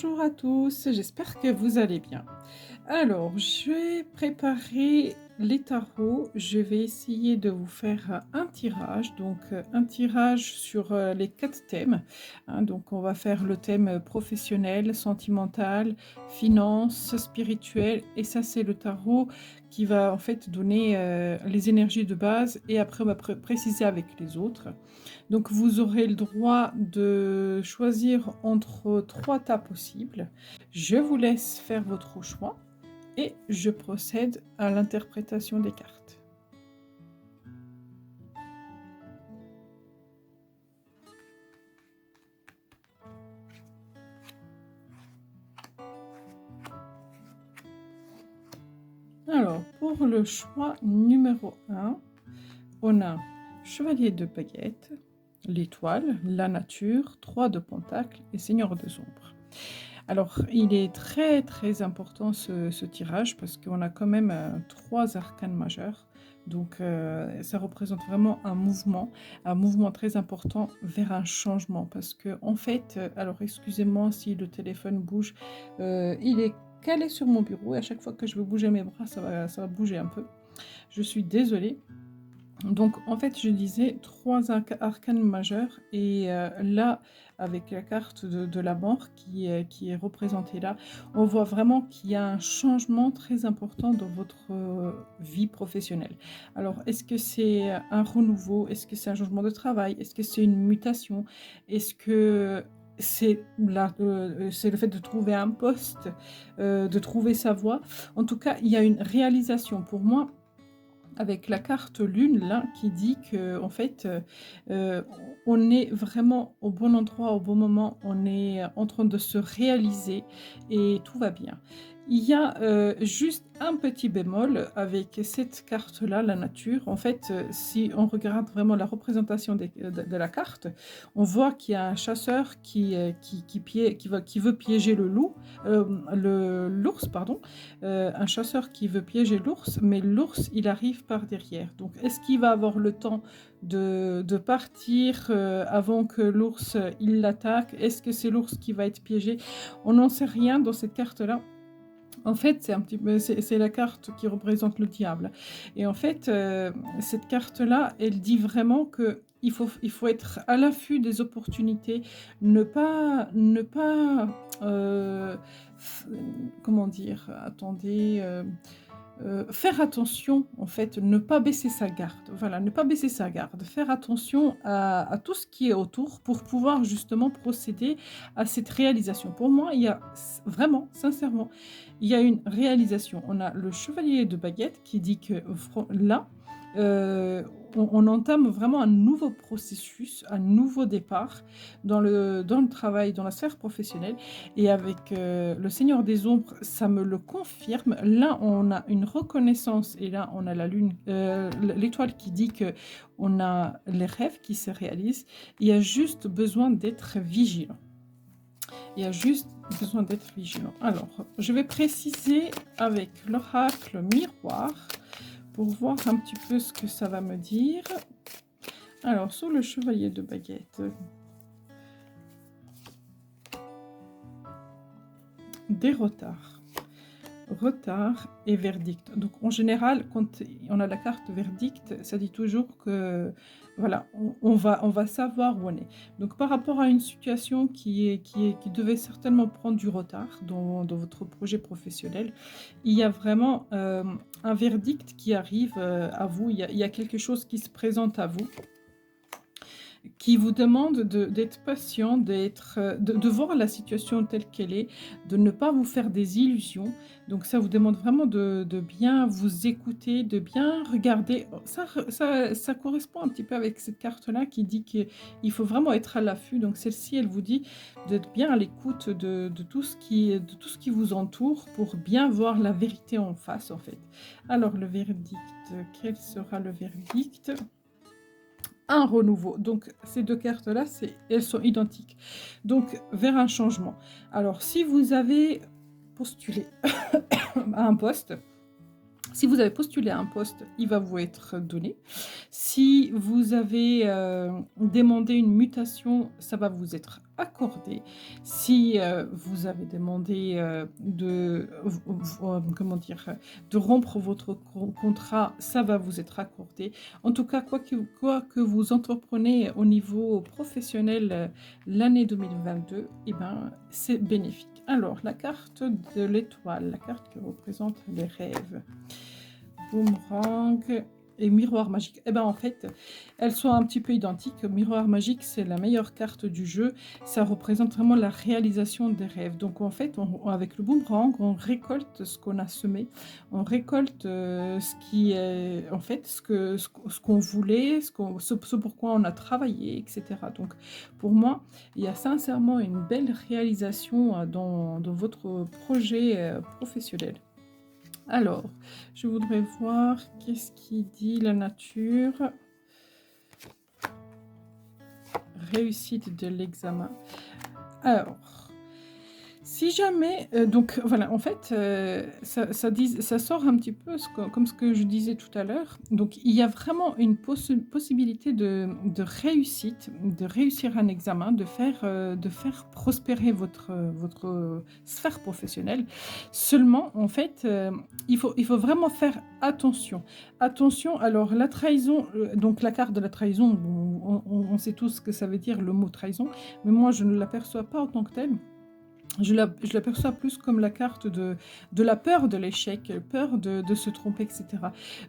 Bonjour à tous, j'espère que vous allez bien. Alors, je vais préparer les tarots. Je vais essayer de vous faire un tirage, donc un tirage sur les 4 thèmes, hein. Donc, on va faire le thème professionnel, sentimental, finance, spirituel, et ça, c'est le tarot qui va en fait donner les énergies de base, et après, on va préciser avec les autres. Donc vous aurez le droit de choisir entre 3 tas possibles. Je vous laisse faire votre choix et je procède à l'interprétation des cartes. Alors, pour le choix numéro 1, on a Chevalier de baguette, l'étoile, la nature, 3 de pentacles et Seigneur des ombres. Alors, il est très très important ce tirage parce qu'on a quand même 3 arcanes majeurs. Donc, ça représente vraiment un mouvement très important vers un changement. Parce que, en fait, alors excusez-moi si le téléphone bouge, il est calé sur mon bureau et à chaque fois que je veux bouger mes bras, ça va bouger un peu. Je suis désolée. Donc, en fait, je disais 3 arcanes majeures et là, avec la carte de la mort qui est représentée là, on voit vraiment qu'il y a un changement très important dans votre vie professionnelle. Alors, est-ce que c'est un renouveau? Est-ce que c'est un changement de travail? Est-ce que c'est une mutation? Est-ce que c'est le fait de trouver un poste, de trouver sa voie? En tout cas, il y a une réalisation pour moi avec la carte lune là qui dit que en fait on est vraiment au bon endroit au bon moment, on est en train de se réaliser et tout va bien. Il y a juste un petit bémol avec cette carte là, la nature. En fait, si on regarde vraiment la représentation de la carte, on voit qu'il y a un chasseur qui veut piéger le loup, l'ours, pardon, un chasseur qui veut piéger l'ours, mais l'ours, il arrive par derrière. Donc, est-ce qu'il va avoir le temps de partir avant que l'ours, il l'attaque? Est-ce que c'est l'ours qui va être piégé? On n'en sait rien dans cette carte-là. En fait, c'est la carte qui représente le diable. Et en fait, cette carte-là, elle dit vraiment que il faut être à l'affût des opportunités, ne pas comment dire? Attendez, faire attention, en fait, ne pas baisser sa garde. Voilà, ne pas baisser sa garde. Faire attention à tout ce qui est autour pour pouvoir justement procéder à cette réalisation. Pour moi, il y a vraiment, sincèrement, il y a une réalisation. On a le chevalier de baguette qui dit que là, on entame vraiment un nouveau processus, un nouveau départ dans le travail, dans la sphère professionnelle. Et avec le Seigneur des Ombres, ça me le confirme. Là, on a une reconnaissance et là, on a la lune, l'étoile qui dit que on a les rêves qui se réalisent. Il y a juste besoin d'être vigilant. Il y a juste besoin d'être vigilant. Alors, je vais préciser avec l'oracle miroir pour voir un petit peu ce que ça va me dire. Alors, sur le chevalier de baguette, des retards. Retard et verdict. Donc en général, quand on a la carte verdict, ça dit toujours que voilà, on va savoir où on est. Donc par rapport à une situation qui devait certainement prendre du retard dans votre projet professionnel, il y a vraiment un verdict qui arrive à vous, il y a quelque chose qui se présente à vous qui vous demande d'être patient, de voir la situation telle qu'elle est, de ne pas vous faire des illusions. Donc ça vous demande vraiment de bien vous écouter, de bien regarder. Ça correspond un petit peu avec cette carte-là qui dit qu'il faut vraiment être à l'affût. Donc celle-ci, elle vous dit d'être bien à l'écoute de tout ce qui vous entoure pour bien voir la vérité en face, en fait. Alors le verdict, quel sera le verdict ? Un renouveau. Donc ces deux cartes-là, elles sont identiques. Donc vers un changement. Alors si vous avez postulé à un poste, Si vous avez postulé à un poste, il va vous être donné. Si vous avez demandé une mutation, ça va vous être accordé. Si vous avez demandé comment dire, de rompre votre contrat, ça va vous être accordé. En tout cas, quoi que vous entreprenez au niveau professionnel l'année 2022, eh ben, c'est bénéfique. Alors, la carte de l'étoile, la carte qui représente les rêves. Boomerang et miroir magique. Eh ben en fait, elles sont un petit peu identiques. Miroir magique, c'est la meilleure carte du jeu. Ça représente vraiment la réalisation des rêves. Donc en fait, avec le boomerang, on récolte ce qu'on a semé. On récolte ce qui est en fait ce qu'on voulait, ce pourquoi on a travaillé, etc. Donc pour moi, il y a sincèrement une belle réalisation dans votre projet professionnel. Alors, je voudrais voir qu'est-ce qui dit la nature. Réussite de l'examen. Alors, si jamais, donc voilà, en fait, ça sort un petit peu comme ce que je disais tout à l'heure. Donc, il y a vraiment une possibilité de réussite, de réussir un examen, de faire prospérer votre sphère professionnelle. Seulement, en fait, il faut vraiment faire attention. Attention, alors la trahison, donc la carte de la trahison, on sait tous ce que ça veut dire, le mot trahison, mais moi, je ne l'aperçois pas en tant que telle. Je l'aperçois plus comme la carte de la peur de l'échec, peur de se tromper, etc.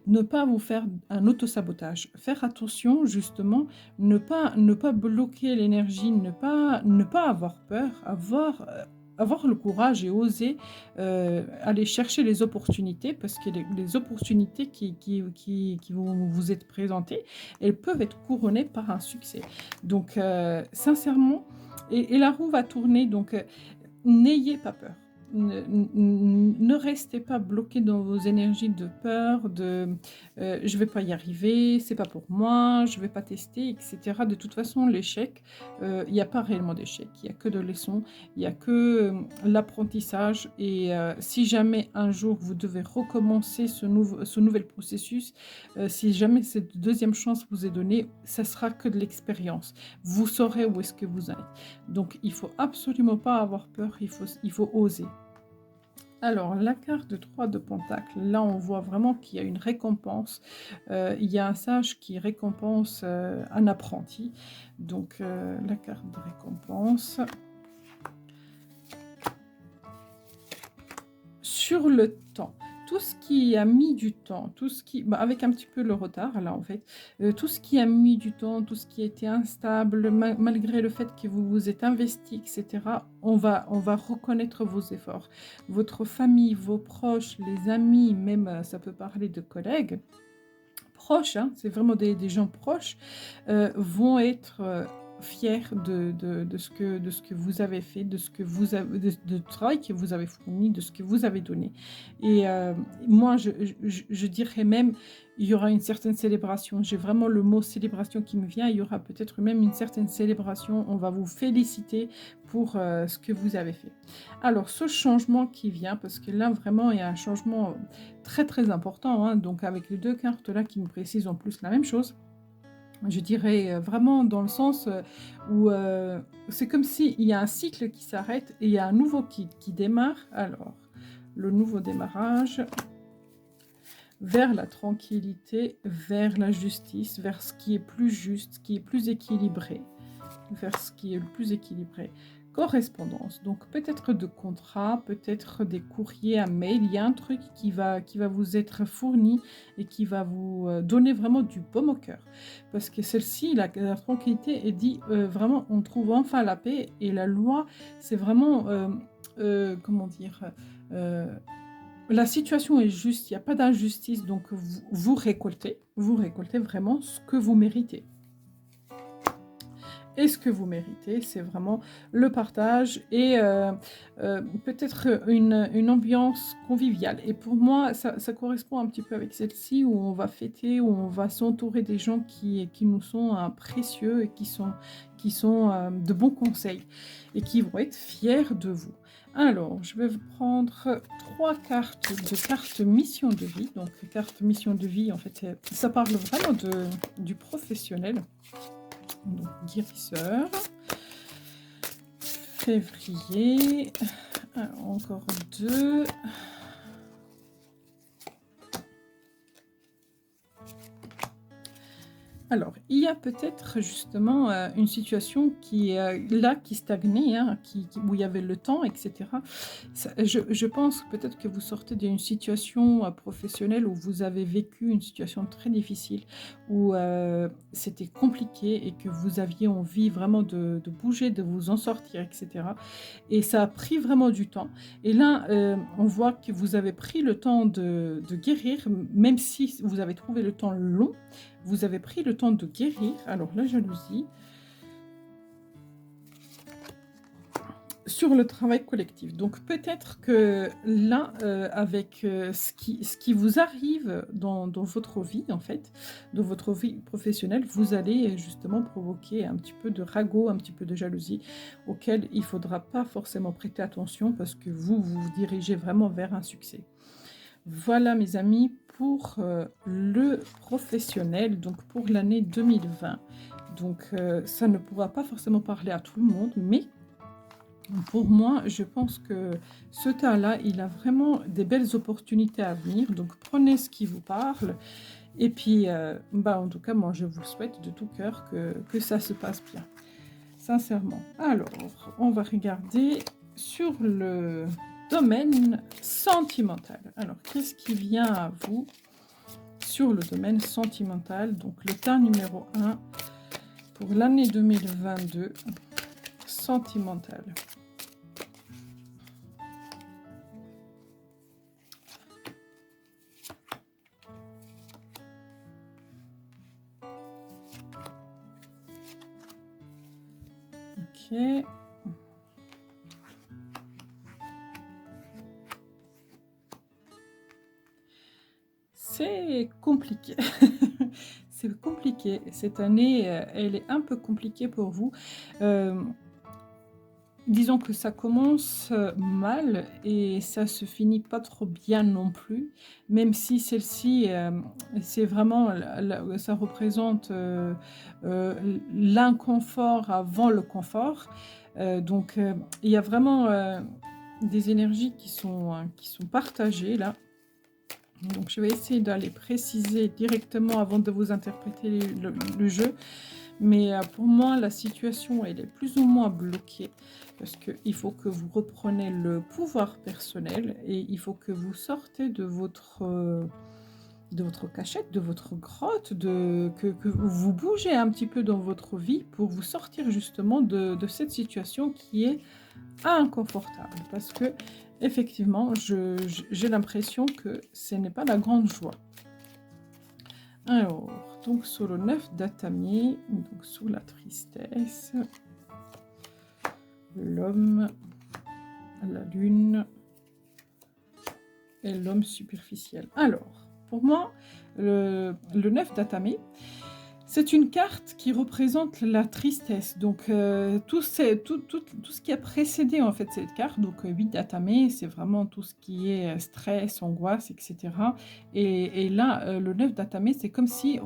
Ne pas vous faire un autosabotage. Faire attention, justement, ne pas bloquer l'énergie, ne pas avoir peur, avoir le courage et oser aller chercher les opportunités, parce que les opportunités qui vont vous être présentées, elles peuvent être couronnées par un succès. Donc, sincèrement, et la roue va tourner, donc n'ayez pas peur. Ne restez pas bloqué dans vos énergies de peur, je vais pas y arriver, c'est pas pour moi, je vais pas tester, etc. De toute façon, l'échec, il n'y a pas réellement d'échec, il n'y a que de leçons, il n'y a que l'apprentissage. Et si jamais un jour vous devez recommencer ce nouvel processus, si jamais cette deuxième chance vous est donnée, ça sera que de l'expérience. Vous saurez où est-ce que vous êtes. Donc, il faut absolument pas avoir peur, il faut oser. Alors, la carte de 3 de Pentacle, là, on voit vraiment qu'il y a une récompense. Il y a un sage qui récompense un apprenti. Donc, la carte de récompense. Sur le temps. Tout ce qui a mis du temps, avec un petit peu le retard là en fait, tout ce qui a mis du temps, tout ce qui a été instable, malgré le fait que vous vous êtes investi, etc., on va reconnaître vos efforts. Votre famille, vos proches, les amis, même ça peut parler de collègues, proches, hein, c'est vraiment des gens proches, vont être fiers de ce que vous avez fait, de travail que vous avez fourni, de ce que vous avez donné. Et moi, je dirais même, il y aura une certaine célébration. J'ai vraiment le mot célébration qui me vient. Il y aura peut-être même une certaine célébration. On va vous féliciter pour ce que vous avez fait. Alors, ce changement qui vient, parce que là, vraiment, il y a un changement très, très important. Hein, donc, avec les deux cartes là qui me précisent en plus la même chose. Je dirais vraiment dans le sens où c'est comme s'il y a un cycle qui s'arrête et il y a un nouveau qui démarre. Alors, le nouveau démarrage vers la tranquillité, vers la justice, vers ce qui est plus juste, ce qui est plus équilibré, vers ce qui est le plus équilibré. Correspondance, donc peut-être de contrats, peut-être des courriers à mail, il y a un truc qui va vous être fourni et qui va vous donner vraiment du baume au cœur. Parce que celle-ci, la tranquillité, est dit vraiment, on trouve enfin la paix, et la loi, c'est vraiment, comment dire, la situation est juste, il n'y a pas d'injustice, donc vous récoltez vraiment ce que vous méritez. Et ce que vous méritez, c'est vraiment le partage et peut-être une ambiance conviviale. Et pour moi, ça correspond un petit peu avec celle-ci, où on va fêter, où on va s'entourer des gens qui nous sont précieux et qui sont de bons conseils et qui vont être fiers de vous. Alors, je vais vous prendre 3 cartes mission de vie. Donc, carte mission de vie, en fait, ça parle vraiment du professionnel. Donc, guérisseur. Février. Alors, encore 2. Alors, il y a peut-être justement une situation qui est là, qui stagnait, hein, où il y avait le temps, etc. Je pense peut-être que vous sortez d'une situation professionnelle où vous avez vécu une situation très difficile, où c'était compliqué et que vous aviez envie vraiment de bouger, de vous en sortir, etc. Et ça a pris vraiment du temps. Et là, on voit que vous avez pris le temps de guérir, même si vous avez trouvé le temps long. Vous avez pris le temps de guérir. Alors, la jalousie. Sur le travail collectif. Donc, peut-être que là, avec ce qui vous arrive dans votre vie, en fait, dans votre vie professionnelle, vous allez justement provoquer un petit peu de ragot, un petit peu de jalousie, auquel il ne faudra pas forcément prêter attention parce que vous dirigez vraiment vers un succès. Voilà mes amis pour le professionnel, donc pour l'année 2020. Donc ça ne pourra pas forcément parler à tout le monde, mais pour moi, je pense que ce tas-là, il a vraiment des belles opportunités à venir. Donc prenez ce qui vous parle. Et puis, en tout cas, moi, je vous souhaite de tout cœur que ça se passe bien. Sincèrement. Alors, on va regarder sur le domaine sentimental. Alors, qu'est-ce qui vient à vous sur le domaine sentimental? Donc, le tas numéro 1 pour l'année 2022, sentimental. Ok. C'est compliqué. C'est compliqué. Cette année, elle est un peu compliquée pour vous. Disons que ça commence mal et ça se finit pas trop bien non plus, même si celle-ci, c'est vraiment, ça représente l'inconfort avant le confort. Donc, il y a vraiment des énergies qui sont partagées là. Donc, je vais essayer d'aller préciser directement avant de vous interpréter le jeu. Mais pour moi, la situation, elle est plus ou moins bloquée parce qu'il faut que vous repreniez le pouvoir personnel et il faut que vous sortez de votre cachette, de votre grotte, que vous bougez un petit peu dans votre vie pour vous sortir justement de cette situation qui est inconfortable. Parce que, effectivement, j'ai l'impression que ce n'est pas la grande joie. Alors, donc sur le 9 d'Atami, donc sous la tristesse, l'homme, la lune et l'homme superficiel. Alors, pour moi, le 9 d'Atami, c'est une carte qui représente la tristesse. Donc, tout ce qui a précédé en fait cette carte, donc 8 d'Atame, c'est vraiment tout ce qui est stress, angoisse, etc. Et là, le 9 d'Atame, c'est comme si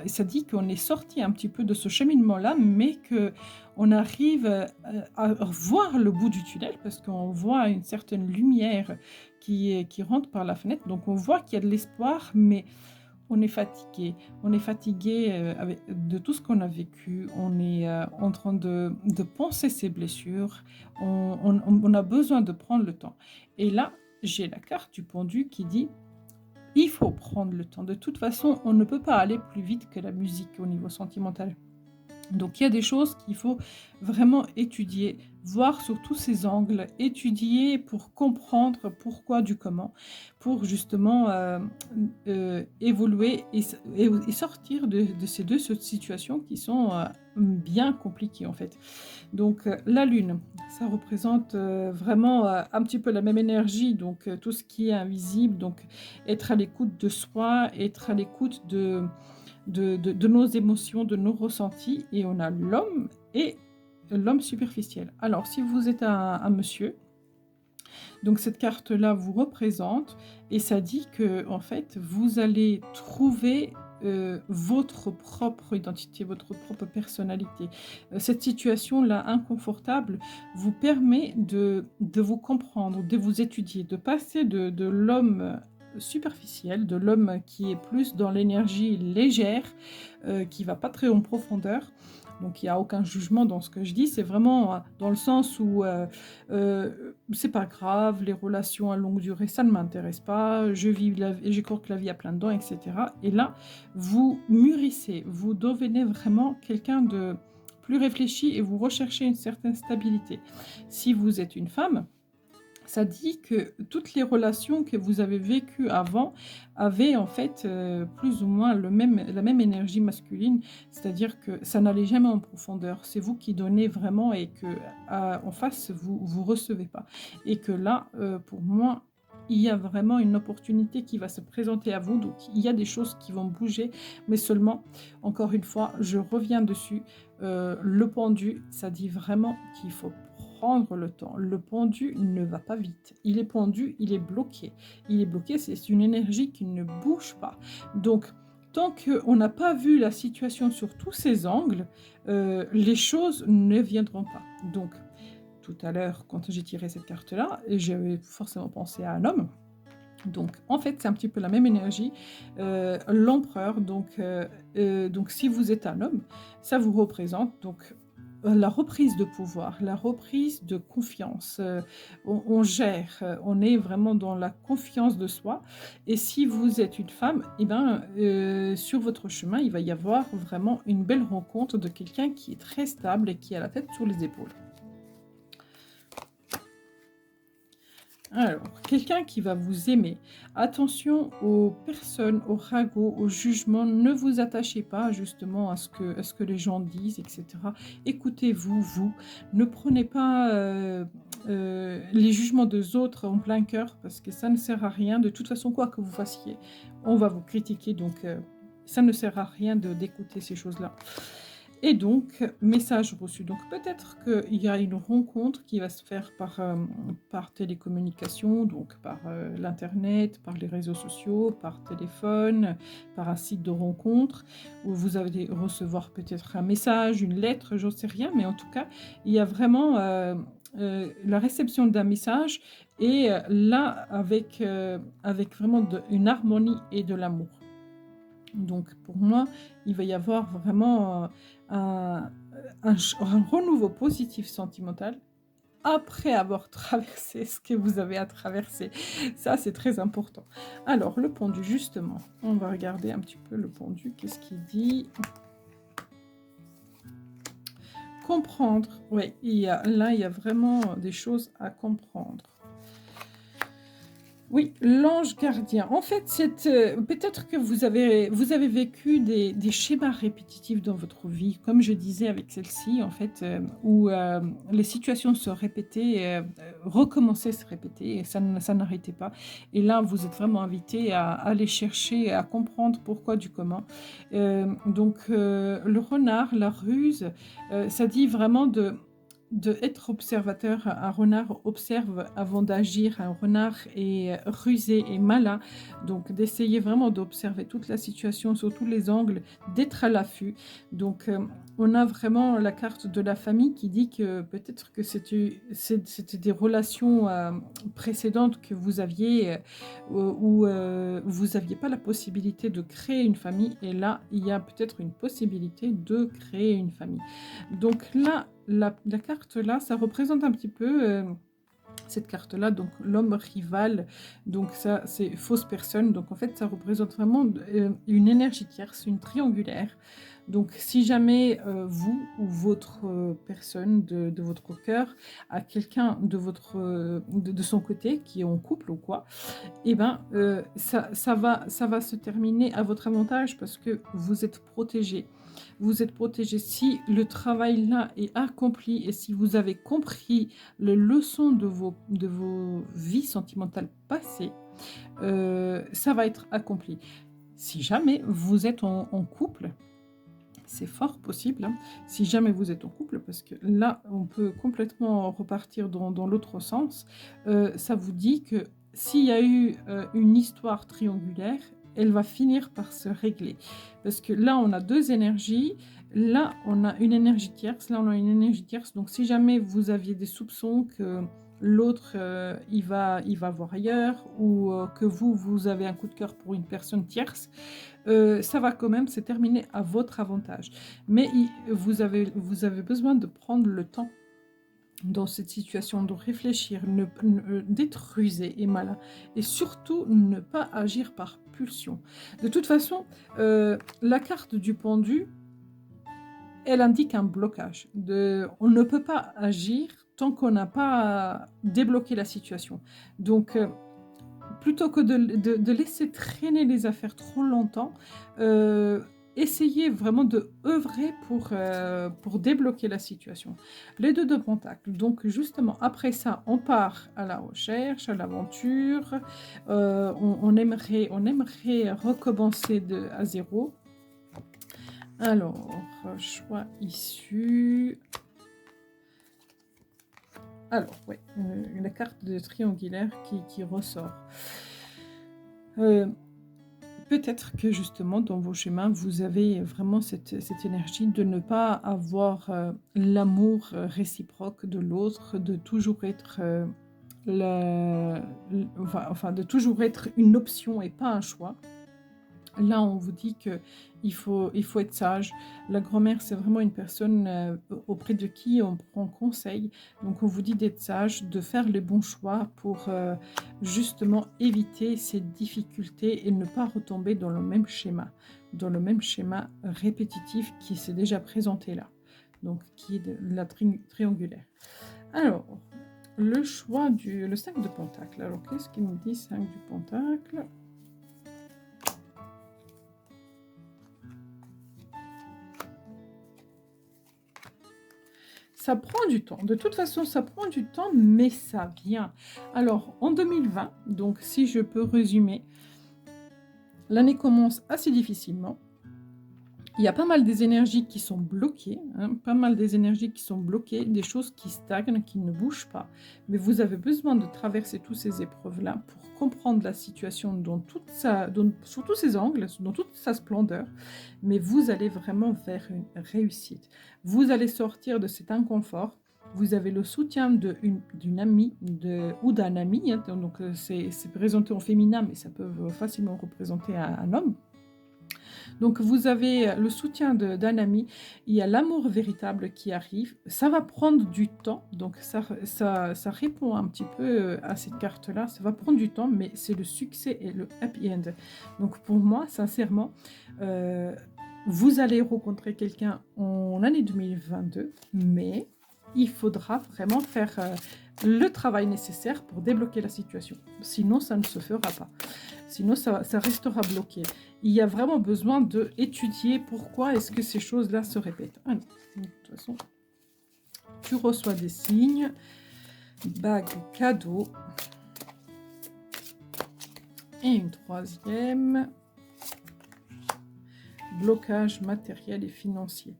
ça dit qu'on est sorti un petit peu de ce cheminement-là, mais qu'on arrive à voir le bout du tunnel, parce qu'on voit une certaine lumière qui rentre par la fenêtre. Donc, on voit qu'il y a de l'espoir, mais on est fatigué de tout ce qu'on a vécu, on est en train de penser ses blessures, on a besoin de prendre le temps. Et là, j'ai la carte du pendu qui dit « il faut prendre le temps ». De toute façon, on ne peut pas aller plus vite que la musique au niveau sentimental. Donc il y a des choses qu'il faut vraiment étudier, voir sur tous ces angles, étudier pour comprendre pourquoi du comment, pour justement évoluer et sortir de ces deux situations qui sont bien compliquées en fait. Donc la lune, ça représente vraiment un petit peu la même énergie, donc tout ce qui est invisible, donc être à l'écoute de soi, être à l'écoute de nos émotions, de nos ressentis, et on a l'homme et l'homme superficiel. Alors, si vous êtes un monsieur, Donc cette carte-là vous représente et ça dit que en fait, vous allez trouver, votre propre identité, votre propre personnalité. Cette situation-là inconfortable vous permet de vous comprendre, de vous étudier, de passer de l'homme, superficiel, de l'homme qui est plus dans l'énergie légère, qui va pas très en profondeur. Donc il y a aucun jugement dans ce que je dis, c'est vraiment, dans le sens où, c'est pas grave, les relations à longue durée, ça ne m'intéresse pas, je vis la vie je crois que la vie a plein dedans et cetera et là, vous mûrissez, vous devenez vraiment quelqu'un de plus réfléchi et vous recherchez une certaine stabilité. Si vous êtes une femme, ça dit que toutes les relations que vous avez vécues avant avaient en fait, plus ou moins la même énergie masculine, c'est-à-dire que ça n'allait jamais en profondeur. C'est vous qui donnez vraiment et que, en face, vous recevez pas et que là, pour moi, il y a vraiment une opportunité qui va se présenter à vous, donc il y a des choses qui vont bouger, mais seulement, encore une fois, je reviens dessus, le pendu, ça dit vraiment qu'il faut prendre le temps. Le pendu ne va pas vite. Il est pendu, il est bloqué. Il est bloqué, c'est une énergie qui ne bouge pas. Donc, tant qu'on n'a pas vu la situation sur tous ses angles, les choses ne viendront pas. Donc, tout à l'heure, quand j'ai tiré cette carte-là, j'avais forcément pensé à un homme. Donc, en fait, c'est un petit peu la même énergie. L'empereur, donc si vous êtes un homme, ça vous représente donc la reprise de pouvoir, la reprise de confiance. On gère, on est vraiment dans la confiance de soi. Et si vous êtes une femme, eh ben, sur votre chemin, il va y avoir vraiment une belle rencontre de quelqu'un qui est très stable et qui a la tête sur les épaules. Alors, quelqu'un qui va vous aimer. Attention aux personnes, aux ragots, aux jugements. Ne vous attachez pas justement à ce que les gens disent, etc. Écoutez-vous, vous. Ne prenez pas les jugements des autres en plein cœur parce que ça ne sert à rien. De toute façon, quoi que vous fassiez, on va vous critiquer. Donc, ça ne sert à rien d'écouter ces choses-là. Et donc, message reçu. Donc, peut-être qu'il y a une rencontre qui va se faire par télécommunication, donc par l'internet, par les réseaux sociaux, par téléphone, par un site de rencontre, où vous allez recevoir peut-être un message, une lettre, j'en sais rien, mais en tout cas, il y a vraiment la réception d'un message et là, avec vraiment une harmonie et de l'amour. Donc pour moi, il va y avoir vraiment un renouveau positif sentimental après avoir traversé ce que vous avez à traverser. Ça, c'est très important. Alors, le pendu, justement, on va regarder un petit peu le pendu. Qu'est-ce qu'il dit? Comprendre. Oui, là, il y a vraiment des choses à comprendre. Oui, l'ange gardien. En fait, peut-être que vous avez vécu des schémas répétitifs dans votre vie, comme je disais avec celle-ci, en fait, où les situations se répétaient, recommençaient à se répéter, et ça n'arrêtait pas. Et là, vous êtes vraiment invité à aller chercher, à comprendre pourquoi du comment. Le renard, la ruse, ça dit vraiment de être observateur. Un renard observe avant d'agir. Un renard est rusé et malin. Donc, d'essayer vraiment d'observer toute la situation sous tous les angles, d'être à l'affût. Donc, on a vraiment la carte de la famille qui dit que peut-être que c'était des relations précédentes que vous aviez où vous n'aviez pas la possibilité de créer une famille. Et là, il y a peut-être une possibilité de créer une famille. Donc là, la carte là, ça représente un petit peu cette carte là, donc l'homme rival, donc ça c'est fausse personne, donc en fait ça représente vraiment une énergie tierce, une triangulaire. Donc si jamais vous ou votre personne de votre cœur a quelqu'un de son côté qui est en couple ou quoi, et ben ça va se terminer à votre avantage parce que vous êtes protégé. Vous êtes protégé si le travail là est accompli et si vous avez compris les leçons de vos vies sentimentales passées, ça va être accompli. Si jamais vous êtes en couple, C'est fort possible, hein, si jamais vous êtes en couple, parce que là, on peut complètement repartir dans l'autre sens. Ça vous dit que s'il y a eu une histoire triangulaire, elle va finir par se régler. Parce que là, on a deux énergies. Là, on a une énergie tierce. Là, on a une énergie tierce. Donc, si jamais vous aviez des soupçons que l'autre, il va voir ailleurs, ou que vous avez un coup de cœur pour une personne tierce, ça va quand même se terminer à votre avantage. Mais vous avez besoin de prendre le temps dans cette situation, de réfléchir, d'être rusé et malin, et surtout ne pas agir par pulsion. De toute façon, la carte du pendu, elle indique un blocage. On ne peut pas agir tant qu'on n'a pas débloqué la situation. Donc, plutôt que de laisser traîner les affaires trop longtemps, essayez vraiment de œuvrer pour débloquer la situation. Les deux de Pentacle. Donc justement, après ça, on part à la recherche, à l'aventure. On aimerait recommencer à zéro. Alors, choix issu. Alors, oui, la carte de triangulaire qui ressort. Peut-être que justement, dans vos schémas, vous avez vraiment cette énergie de ne pas avoir l'amour réciproque de l'autre, de toujours être de toujours être une option et pas un choix. Là, on vous dit qu'il faut être sage. La grand-mère, c'est vraiment une personne auprès de qui on prend conseil. Donc, on vous dit d'être sage, de faire les bons choix pour justement éviter ces difficultés et ne pas retomber dans le même schéma répétitif qui s'est déjà présenté là, donc qui est de la triangulaire. Alors, le choix le 5 de Pentacle. Alors, qu'est-ce qu'il nous dit, 5 du Pentacle ? Ça prend du temps. De toute façon, ça prend du temps, mais ça vient. Alors, en 2020, donc si je peux résumer, l'année commence assez difficilement. Il y a pas mal des énergies qui sont bloquées, des choses qui stagnent, qui ne bougent pas. Mais vous avez besoin de traverser toutes ces épreuves-là pour comprendre la situation sous tous ses angles, dans toute sa splendeur. Mais vous allez vraiment vers une réussite. Vous allez sortir de cet inconfort. Vous avez le soutien d'une amie ou d'un ami. Hein, donc c'est présenté en féminin, mais ça peut facilement représenter un homme. Donc, vous avez le soutien d'un ami, il y a l'amour véritable qui arrive. Ça va prendre du temps, donc ça répond un petit peu à cette carte-là. Ça va prendre du temps, mais c'est le succès et le happy end. Donc, pour moi, sincèrement, vous allez rencontrer quelqu'un en année 2022, mais il faudra vraiment faire le travail nécessaire pour débloquer la situation. Sinon, ça ne se fera pas. Sinon, ça restera bloqué. Il y a vraiment besoin d'étudier pourquoi est-ce que ces choses-là se répètent. Ah non, de toute façon, tu reçois des signes, bague cadeau, et une troisième, blocage matériel et financier.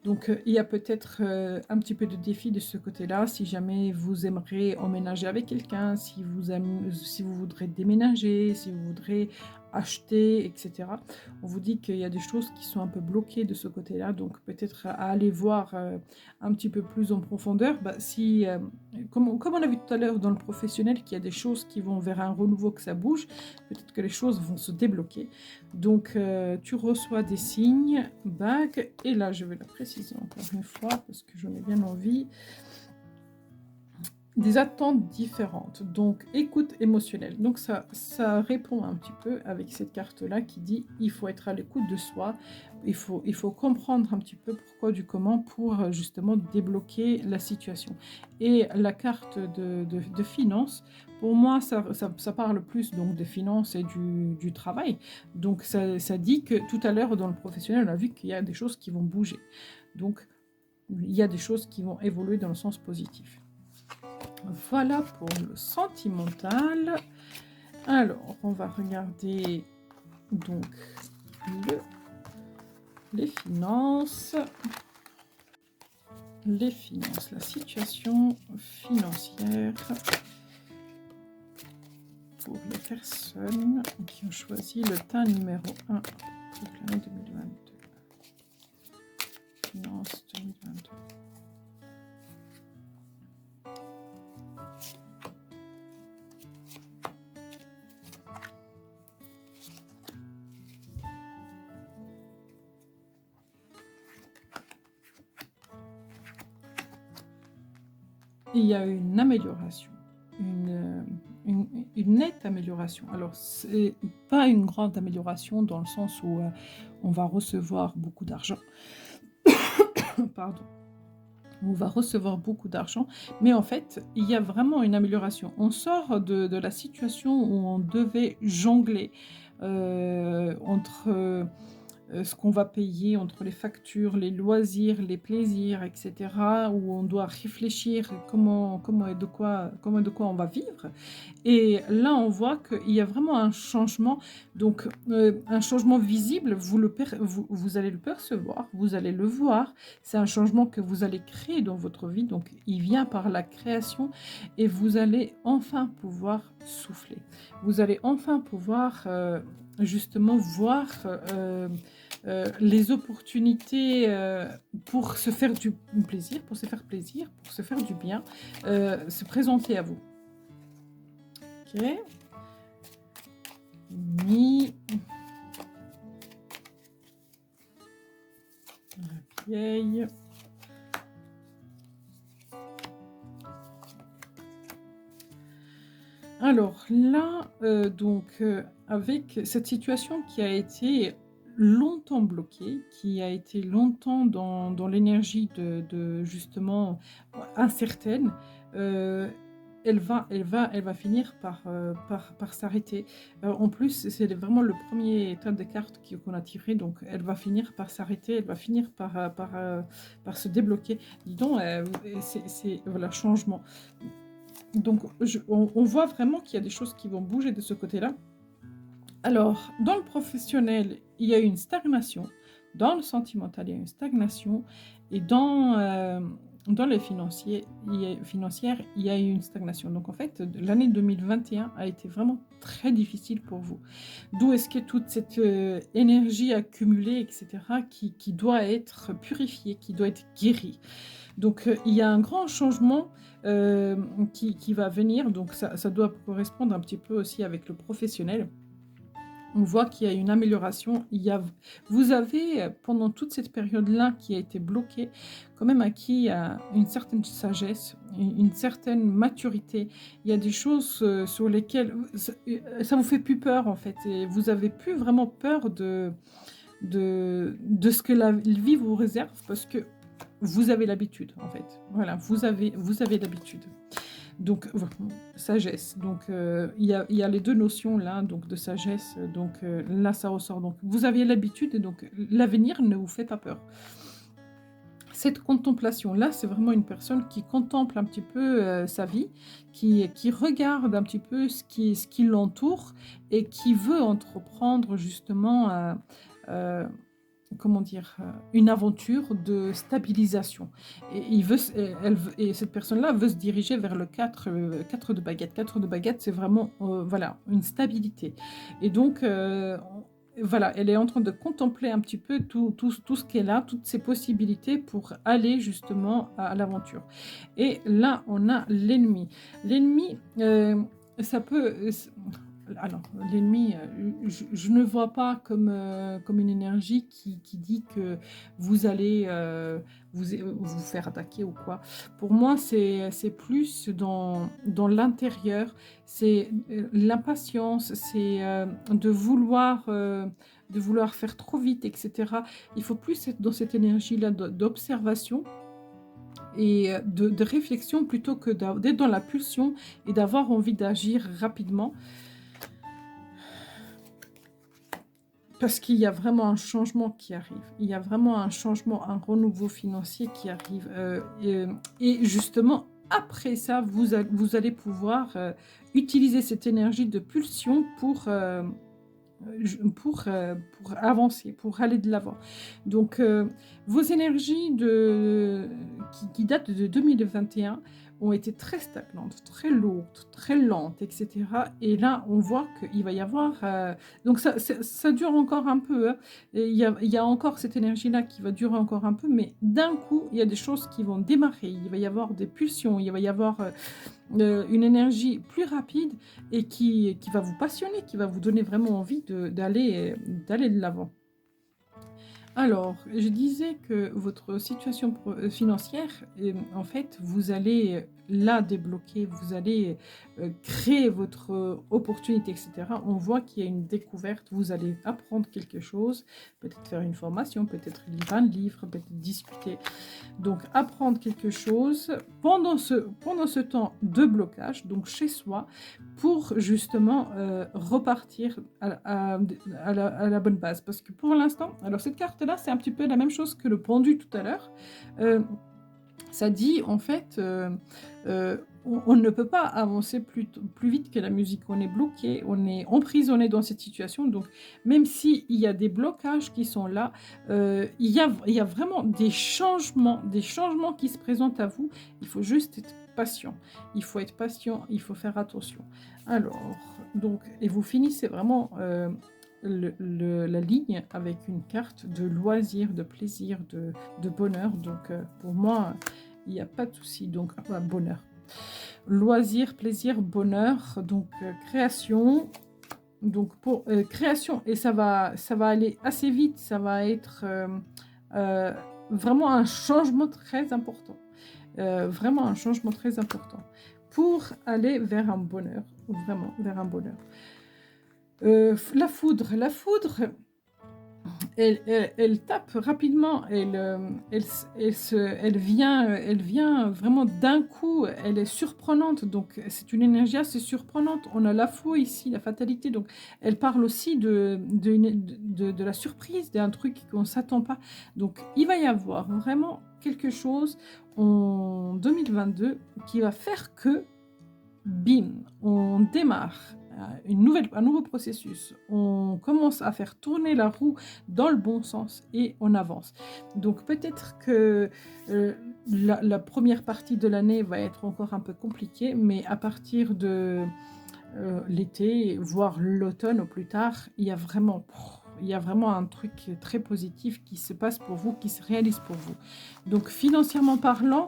Donc, il y a peut-être un petit peu de défi de ce côté-là, si jamais vous aimeriez emménager avec quelqu'un, si vous voudrez déménager, si vous voudrez acheter, etc. On vous dit qu'il y a des choses qui sont un peu bloquées de ce côté-là, donc peut-être à aller voir un petit peu plus en profondeur. Comme on a vu tout à l'heure dans le professionnel, qu'il y a des choses qui vont vers un renouveau, que ça bouge, peut-être que les choses vont se débloquer. Donc, tu reçois des signes, bague, et là, je vais la préciser encore une fois, parce que j'en ai bien envie. Des attentes différentes, donc écoute émotionnelle. Donc ça répond un petit peu avec cette carte-là qui dit il faut être à l'écoute de soi, il faut comprendre un petit peu pourquoi du comment pour justement débloquer la situation. Et la carte de finances, pour moi, ça parle plus donc de finances et du travail. Donc ça dit que tout à l'heure dans le professionnel, on a vu qu'il y a des choses qui vont bouger. Donc il y a des choses qui vont évoluer dans le sens positif. Voilà pour le sentimental. Alors, on va regarder donc le Les finances, la situation financière pour les personnes qui ont choisi le teint numéro 1 pour l'année 2022. Finances 2022. Il y a une amélioration, une nette amélioration. Alors, c'est pas une grande amélioration dans le sens où on va recevoir beaucoup d'argent. Pardon. On va recevoir beaucoup d'argent, mais en fait, il y a vraiment une amélioration. On sort de la situation où on devait jongler entre ce qu'on va payer, entre les factures, les loisirs, les plaisirs, etc., où on doit réfléchir comment et de quoi on va vivre. Et là, on voit qu'il y a vraiment un changement, donc un changement visible, vous allez le percevoir, vous allez le voir, c'est un changement que vous allez créer dans votre vie, donc il vient par la création et vous allez enfin pouvoir souffler. Vous allez enfin pouvoir justement voir les opportunités pour se faire du plaisir, pour se faire plaisir, pour se faire du bien, se présenter à vous. Ok. Mi. La vieille. Alors là, avec cette situation qui a été longtemps bloquée, qui a été longtemps dans l'énergie de justement incertaine, elle va finir par s'arrêter. En plus, c'est vraiment le premier tas de cartes qu'on a tiré, donc elle va finir par s'arrêter, elle va finir par se débloquer. Dis donc, c'est voilà, changement. Donc, on voit vraiment qu'il y a des choses qui vont bouger de ce côté-là. Alors, dans le professionnel, il y a une stagnation. Dans le sentimental, il y a une stagnation. Et dans les financières, il y a une stagnation. Donc, en fait, l'année 2021 a été vraiment très difficile pour vous. D'où est-ce que toute cette énergie accumulée, etc., qui doit être purifiée, qui doit être guérie. Donc, il y a un grand changement qui va venir. Donc, ça doit correspondre un petit peu aussi avec le professionnel. On voit qu'il y a une amélioration. Vous avez, pendant toute cette période-là qui a été bloquée, quand même acquis une certaine sagesse, une certaine maturité. Il y a des choses sur lesquelles ça vous fait plus peur, en fait. Et vous avez plus vraiment peur de ce que la vie vous réserve, parce que vous avez l'habitude, en fait. Voilà, vous avez l'habitude. Donc, sagesse. Donc, il y a les deux notions là, donc de sagesse. Donc, là, ça ressort. Donc, vous avez l'habitude et donc l'avenir ne vous fait pas peur. Cette contemplation-là, c'est vraiment une personne qui contemple un petit peu sa vie, qui regarde un petit peu ce qui l'entoure et qui veut entreprendre justement comment dire, une aventure de stabilisation. Et, cette personne-là veut se diriger vers le 4 de baguette. 4 de baguette, c'est vraiment voilà, une stabilité. Et donc, voilà, elle est en train de contempler un petit peu tout ce qu'elle a, toutes ses possibilités pour aller justement à l'aventure. Et là, on a l'ennemi. L'ennemi, ça peut... Alors, l'ennemi, je ne le vois pas comme une énergie qui dit que vous allez vous faire attaquer ou quoi. Pour moi, c'est plus dans l'intérieur, c'est l'impatience, c'est de vouloir faire trop vite, etc. Il faut plus être dans cette énergie-là d'observation et de réflexion plutôt que d'être dans la pulsion et d'avoir envie d'agir rapidement. Parce qu'il y a vraiment un changement qui arrive. Il y a vraiment un changement, un renouveau financier qui arrive. Et justement, après ça, vous allez pouvoir utiliser cette énergie de pulsion pour pour avancer, pour aller de l'avant. Donc, vos énergies qui datent de 2021 ont été très stagnantes, très lourdes, très lentes, etc. Et là, on voit qu'il va y avoir... donc, ça dure encore un peu. Hein. Et il y a encore cette énergie-là qui va durer encore un peu, mais d'un coup, il y a des choses qui vont démarrer. Il va y avoir des pulsions, il va y avoir... une énergie plus rapide et qui va vous passionner, qui va vous donner vraiment envie d'aller de l'avant. Alors, je disais que votre situation financière, en fait, vous allez la débloquer, vous allez créer votre opportunité, etc. On voit qu'il y a une découverte, vous allez apprendre quelque chose, peut-être faire une formation, peut-être lire un livre, peut-être discuter. Donc, apprendre quelque chose pendant ce temps de blocage, donc chez soi, pour justement repartir à la bonne base. Parce que pour l'instant, alors cette carte-là, c'est un petit peu la même chose que le pendu tout à l'heure. Ça dit, en fait, on ne peut pas avancer plus vite que la musique. On est bloqué, on est emprisonné dans cette situation. Donc, même s'il y a des blocages qui sont là, il y a vraiment des changements qui se présentent à vous. Il faut juste être patient. Il faut être patient, il faut faire attention. Alors, donc, et vous finissez vraiment... la ligne avec une carte de loisir, de plaisir, de bonheur. Donc, pour moi, il n'y a pas de souci. Donc, bonheur. Loisir, plaisir, bonheur. Donc, création. Donc, pour création, et ça va aller assez vite. Ça va être vraiment un changement très important. Vraiment un changement très important pour aller vers un bonheur. Vraiment, vers un bonheur. La foudre, elle tape rapidement, elle vient vraiment d'un coup, elle est surprenante, donc c'est une énergie assez surprenante. On a la faux ici, la fatalité, donc elle parle aussi de la surprise, d'un truc qu'on ne s'attend pas. Donc il va y avoir vraiment quelque chose en 2022 qui va faire que, bim, on démarre un nouveau processus. On commence à faire tourner la roue dans le bon sens et on avance. Donc peut-être que la première partie de l'année va être encore un peu compliquée, mais à partir de l'été, voire l'automne au plus tard, il y a vraiment un truc très positif qui se passe pour vous, qui se réalise pour vous. Donc financièrement parlant,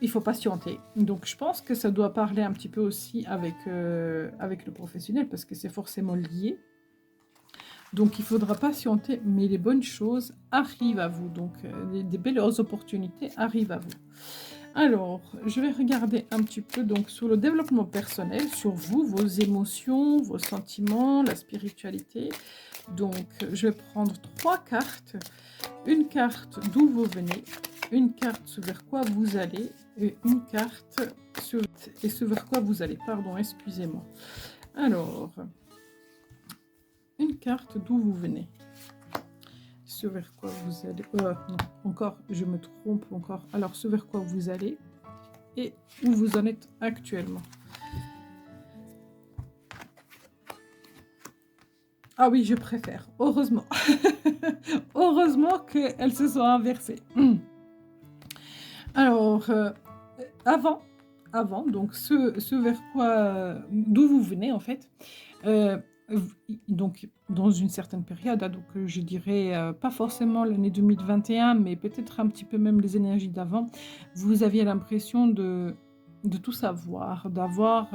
il faut patienter. Donc, je pense que ça doit parler un petit peu aussi avec le professionnel parce que c'est forcément lié. Donc, il faudra patienter, mais les bonnes choses arrivent à vous. Donc, des belles opportunités arrivent à vous. Alors, je vais regarder un petit peu donc sur le développement personnel, sur vous, vos émotions, vos sentiments, la spiritualité. Donc, je vais prendre 3 cartes. Une carte d'où vous venez, une carte vers quoi vous allez et une carte vers quoi vous allez. Pardon, excusez-moi. Alors, une carte d'où vous venez, ce vers quoi vous allez. Non, encore, je me trompe encore. Alors, ce vers quoi vous allez et où vous en êtes actuellement. Ah oui, je préfère. Heureusement. Heureusement qu'elles se sont inversées. Alors, avant, donc ce vers quoi, d'où vous venez en fait, donc dans une certaine période, donc je dirais pas forcément l'année 2021, mais peut-être un petit peu même les énergies d'avant, vous aviez l'impression de tout savoir, d'avoir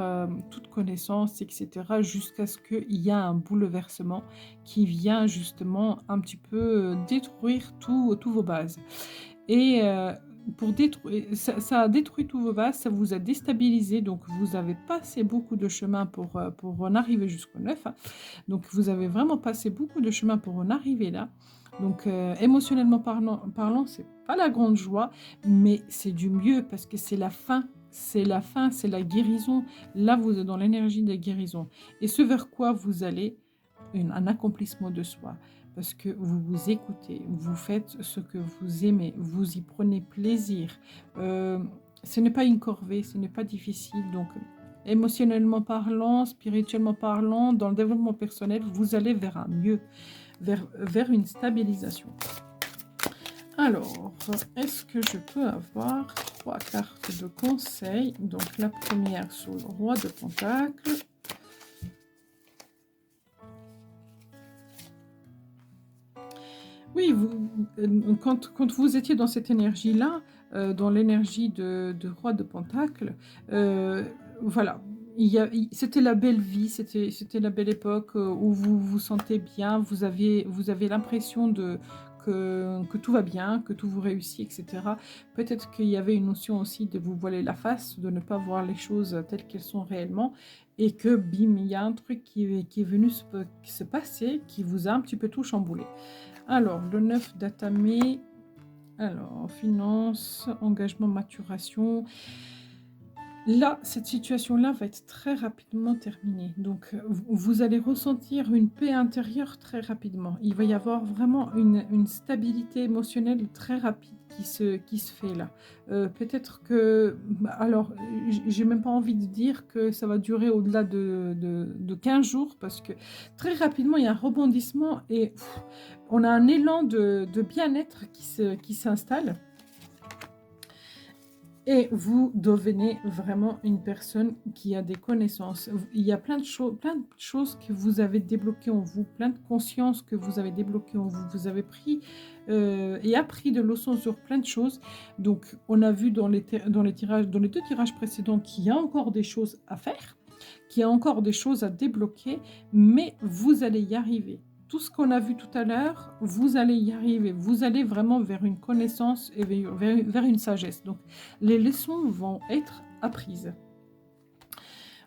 toute connaissance, etc., jusqu'à ce qu'il y ait un bouleversement qui vient justement un petit peu détruire tous vos bases. Et pour détruire, ça a détruit tous vos bases, ça vous a déstabilisé, donc vous avez passé beaucoup de chemin pour en arriver jusqu'au 9. Hein. Donc vous avez vraiment passé beaucoup de chemin pour en arriver là. Donc émotionnellement parlant, c'est pas la grande joie, mais c'est du mieux parce que c'est la fin. C'est la fin, c'est la guérison. Là, vous êtes dans l'énergie de la guérison. Et ce vers quoi vous allez, un accomplissement de soi. Parce que vous vous écoutez, vous faites ce que vous aimez, vous y prenez plaisir. Ce n'est pas une corvée, ce n'est pas difficile. Donc, émotionnellement parlant, spirituellement parlant, dans le développement personnel, vous allez vers un mieux, vers une stabilisation. Alors, est-ce que je peux avoir 3 cartes de conseil? Donc, la première sur le roi de Pentacle. Oui, quand vous étiez dans cette énergie-là, dans l'énergie de roi de Pentacle, voilà, c'était la belle vie, c'était la belle époque où vous vous sentez bien, vous avez l'impression que tout va bien, que tout vous réussit, etc. Peut-être qu'il y avait une notion aussi de vous voiler la face, de ne pas voir les choses telles qu'elles sont réellement, et que bim, il y a un truc qui est venu se passer, qui vous a un petit peu tout chamboulé. Alors, le 9 d'Atamé, alors, finance, engagement, maturation. Là, cette situation-là va être très rapidement terminée. Donc, vous allez ressentir une paix intérieure très rapidement. Il va y avoir vraiment une stabilité émotionnelle très rapide qui se fait là. Peut-être que... Alors, j'ai même pas envie de dire que ça va durer au-delà de 15 jours, parce que très rapidement, il y a un rebondissement et on a un élan de bien-être qui s'installe. Et vous devenez vraiment une personne qui a des connaissances. Il y a plein de choses que vous avez débloquées en vous, plein de conscience que vous avez débloquées en vous. Vous avez pris et appris de leçons sur plein de choses. Donc, on a vu dans les tirages, dans les 2 tirages précédents qu'il y a encore des choses à faire, qu'il y a encore des choses à débloquer, mais vous allez y arriver. Tout ce qu'on a vu tout à l'heure, vous allez y arriver. Vous allez vraiment vers une connaissance et vers une sagesse. Donc, les leçons vont être apprises.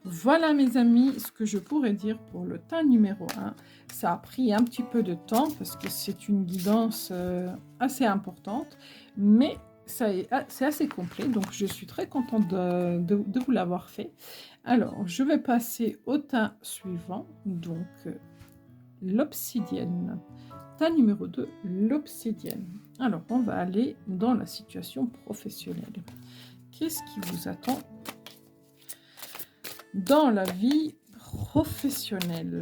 Voilà mes amis, ce que je pourrais dire pour le tas numéro 1. Ça a pris un petit peu de temps parce que c'est une guidance assez importante, mais c'est assez complet, donc je suis très contente de vous l'avoir fait. Alors, je vais passer au tas suivant, donc l'obsidienne. Tas numéro 2, l'obsidienne. Alors, on va aller dans la situation professionnelle. Qu'est-ce qui vous attend dans la vie professionnelle?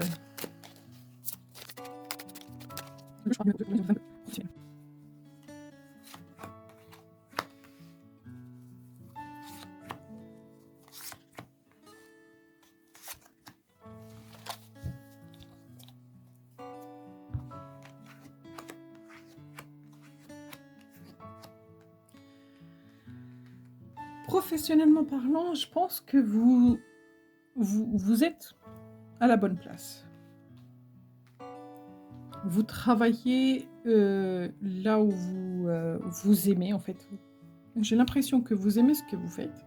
Professionnellement parlant, je pense que vous êtes à la bonne place. Vous travaillez là où vous aimez, en fait. J'ai l'impression que vous aimez ce que vous faites.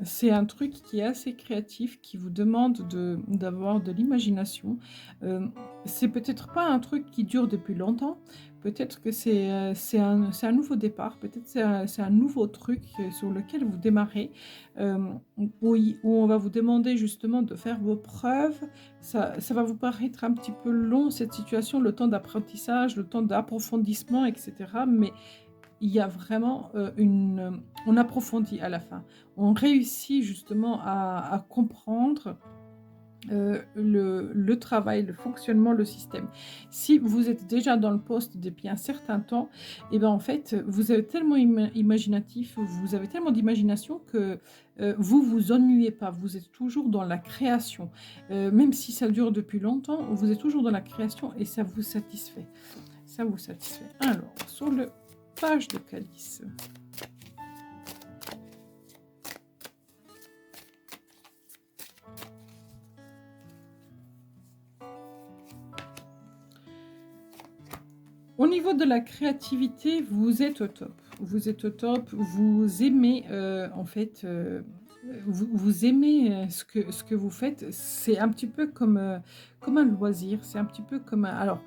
C'est un truc qui est assez créatif, qui vous demande d'avoir de l'imagination. C'est peut-être pas un truc qui dure depuis longtemps. Peut-être que c'est un nouveau départ. Peut-être c'est un nouveau truc sur lequel vous démarrez, où on va vous demander justement de faire vos preuves. Ça va vous paraître un petit peu long, cette situation, le temps d'apprentissage, le temps d'approfondissement, etc. Mais il y a vraiment on approfondit à la fin. On réussit justement à comprendre le travail, le fonctionnement, le système. Si vous êtes déjà dans le poste depuis un certain temps, et ben en fait, vous êtes tellement imaginatif, vous avez tellement d'imagination que vous vous ennuyez pas. Vous êtes toujours dans la création. Même si ça dure depuis longtemps, vous êtes toujours dans la création et ça vous satisfait. Ça vous satisfait. Alors, sur le page de calice. Au niveau de la créativité, vous êtes au top. Vous êtes au top. Vous aimez, en fait, vous aimez ce que vous faites. C'est un petit peu comme un loisir. C'est un petit peu comme un... Alors,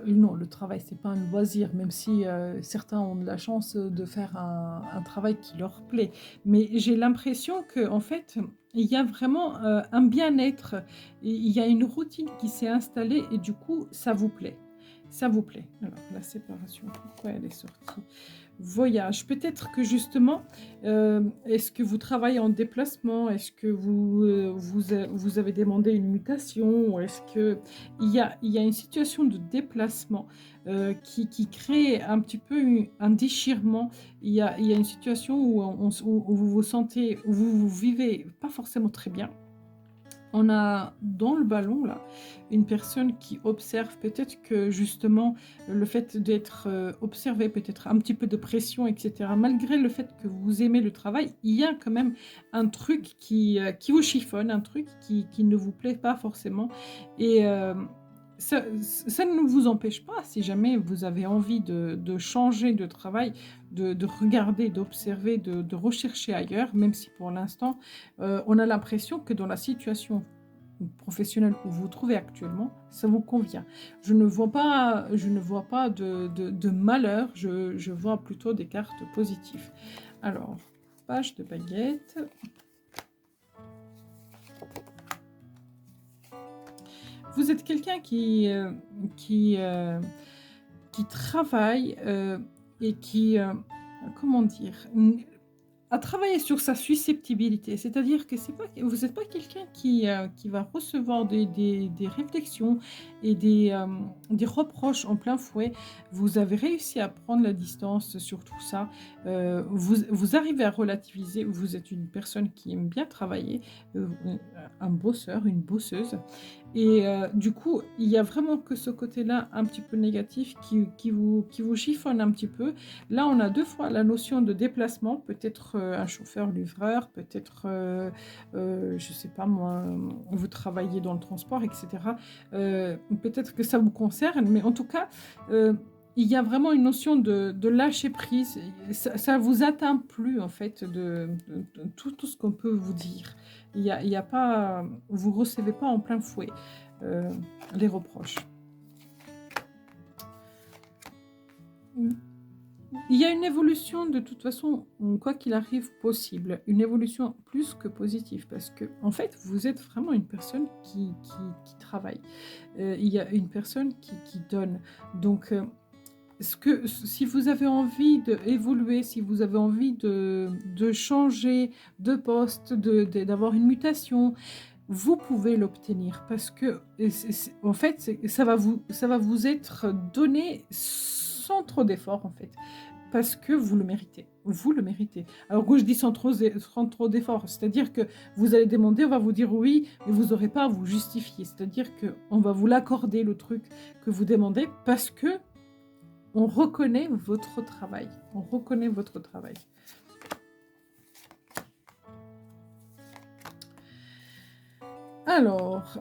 non, le travail, c'est pas un loisir, même si certains ont de la chance de faire un travail qui leur plaît. Mais j'ai l'impression que, en fait, il y a vraiment un bien-être. Il y a une routine qui s'est installée et du coup, ça vous plaît. Ça vous plaît. Alors, la séparation, pourquoi elle est sortie? Voyage. Peut-être que justement, est-ce que vous travaillez en déplacement? Est-ce que vous avez demandé une mutation? Est-ce qu'il y a une situation de déplacement qui crée un petit peu un déchirement? Il y a une situation où vous vous sentez, où vous vivez pas forcément très bien. On a dans le ballon là une personne qui observe, peut-être que justement le fait d'être observé, peut-être un petit peu de pression, etc. Malgré le fait que vous aimez le travail, il y a quand même un truc qui vous chiffonne, un truc qui ne vous plaît pas forcément. Et ça ne vous empêche pas, si jamais vous avez envie de changer de travail, de regarder, d'observer, de rechercher ailleurs, même si pour l'instant, on a l'impression que dans la situation professionnelle où vous vous trouvez actuellement, ça vous convient. Je ne vois pas de malheur, je vois plutôt des cartes positives. Alors, page de baguette. Vous êtes quelqu'un qui travaille et comment dire, à travailler sur sa susceptibilité. C'est-à-dire que vous n'êtes pas quelqu'un qui va recevoir des réflexions et des reproches en plein fouet. Vous avez réussi à prendre la distance sur tout ça. Vous arrivez à relativiser. Vous êtes une personne qui aime bien travailler, un bosseur, une bosseuse. Et du coup, il y a vraiment que ce côté-là un petit peu négatif qui vous chiffonne un petit peu. Là, on a deux fois la notion de déplacement, peut-être un chauffeur-livreur, peut-être, je ne sais pas moi, vous travaillez dans le transport, etc. Peut-être que ça vous concerne, mais en tout cas, il y a vraiment une notion de lâcher prise. Ça vous atteint plus, en fait, de tout ce qu'on peut vous dire. Il y a pas, vous recevez pas en plein fouet les reproches. Il y a une évolution de toute façon, quoi qu'il arrive, possible. Une évolution plus que positive parce que, en fait, vous êtes vraiment une personne qui travaille. Il y a une personne qui donne. Donc, si vous avez envie d'évoluer, si vous avez envie de changer de poste, d'avoir une mutation, vous pouvez l'obtenir parce que, en fait, ça va vous être donné sans trop d'efforts, en fait. Parce que vous le méritez. Vous le méritez. Alors quand je dis sans trop d'efforts, c'est-à-dire que vous allez demander, on va vous dire oui, mais vous n'aurez pas à vous justifier. C'est-à-dire qu'on va vous l'accorder, le truc que vous demandez, parce que on reconnaît votre travail. On reconnaît votre travail. Alors,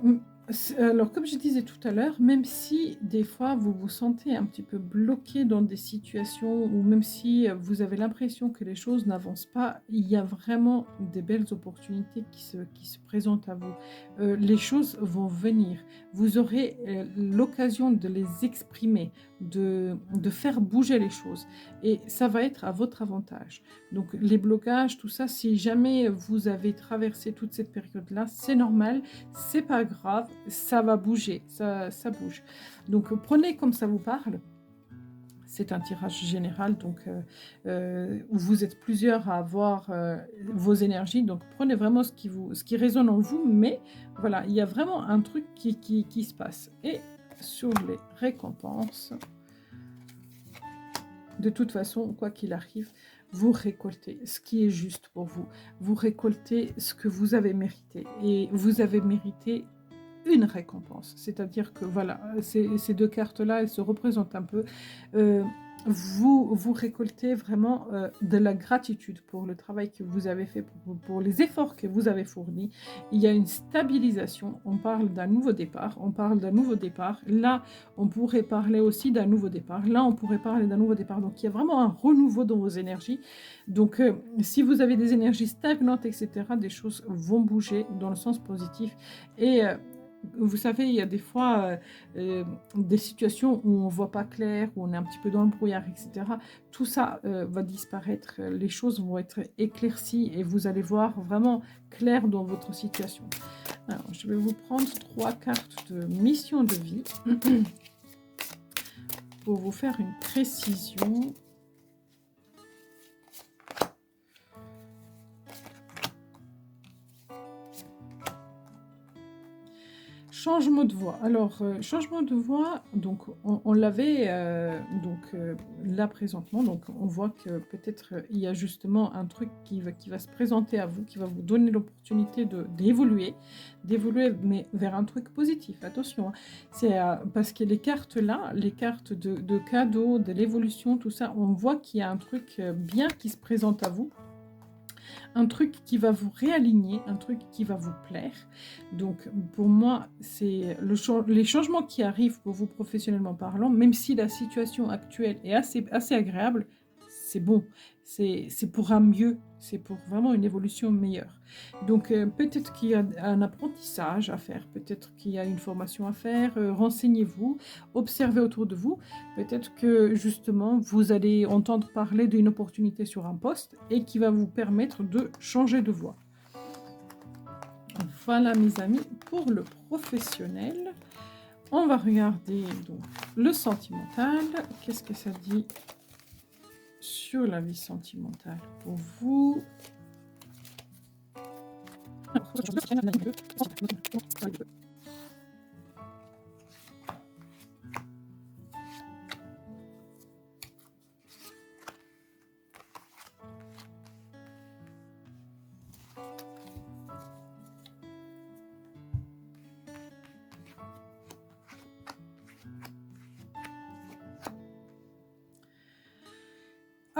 comme je disais tout à l'heure, même si des fois vous vous sentez un petit peu bloqué dans des situations ou même si vous avez l'impression que les choses n'avancent pas, il y a vraiment des belles opportunités qui se présentent à vous. Les choses vont venir. Vous aurez l'occasion de les exprimer, de faire bouger les choses. Et ça va être à votre avantage. Donc les blocages, tout ça, si jamais vous avez traversé toute cette période-là, c'est normal, c'est pas grave, ça va bouger, ça bouge. Donc prenez comme ça vous parle. C'est un tirage général, donc vous êtes plusieurs à avoir vos énergies, donc prenez vraiment ce qui résonne en vous, mais voilà, il y a vraiment un truc qui se passe. Et sur les récompenses, de toute façon, quoi qu'il arrive, vous récoltez ce qui est juste pour vous. Vous récoltez ce que vous avez mérité. Et vous avez mérité une récompense. C'est-à-dire que voilà, ces deux cartes-là, elles se représentent un peu. Vous récoltez vraiment de la gratitude pour le travail que vous avez fait, pour les efforts que vous avez fournis. Il y a une stabilisation, on parle d'un nouveau départ, Là, on pourrait parler aussi d'un nouveau départ. Là, on pourrait parler d'un nouveau départ. Donc, il y a vraiment un renouveau dans vos énergies. Donc, si vous avez des énergies stagnantes, etc., des choses vont bouger dans le sens positif. Et vous savez, il y a des fois des situations où on ne voit pas clair, où on est un petit peu dans le brouillard, etc. Tout ça va disparaître, les choses vont être éclaircies et vous allez voir vraiment clair dans votre situation. Alors, je vais vous prendre 3 cartes de mission de vie. pour vous faire une précision. Changement de voix. Alors, changement de voix, donc on l'avait là présentement, donc on voit que peut-être il y a justement un truc qui va se présenter à vous, qui va vous donner l'opportunité d'évoluer, mais vers un truc positif. Attention, hein. C'est parce que les cartes là, les cartes de cadeaux, de l'évolution, tout ça, on voit qu'il y a un truc bien qui se présente à vous. Un truc qui va vous réaligner, un truc qui va vous plaire. Donc pour moi, c'est les changements qui arrivent pour vous professionnellement parlant, même si la situation actuelle est assez agréable, c'est bon, c'est pour un mieux, c'est pour vraiment une évolution meilleure. Donc peut-être qu'il y a un apprentissage à faire, peut-être qu'il y a une formation à faire, renseignez-vous, observez autour de vous. Peut-être que justement, vous allez entendre parler d'une opportunité sur un poste et qui va vous permettre de changer de voie. Voilà mes amis, pour le professionnel, on va regarder donc le sentimental. Qu'est-ce que ça dit sur la vie sentimentale pour vous?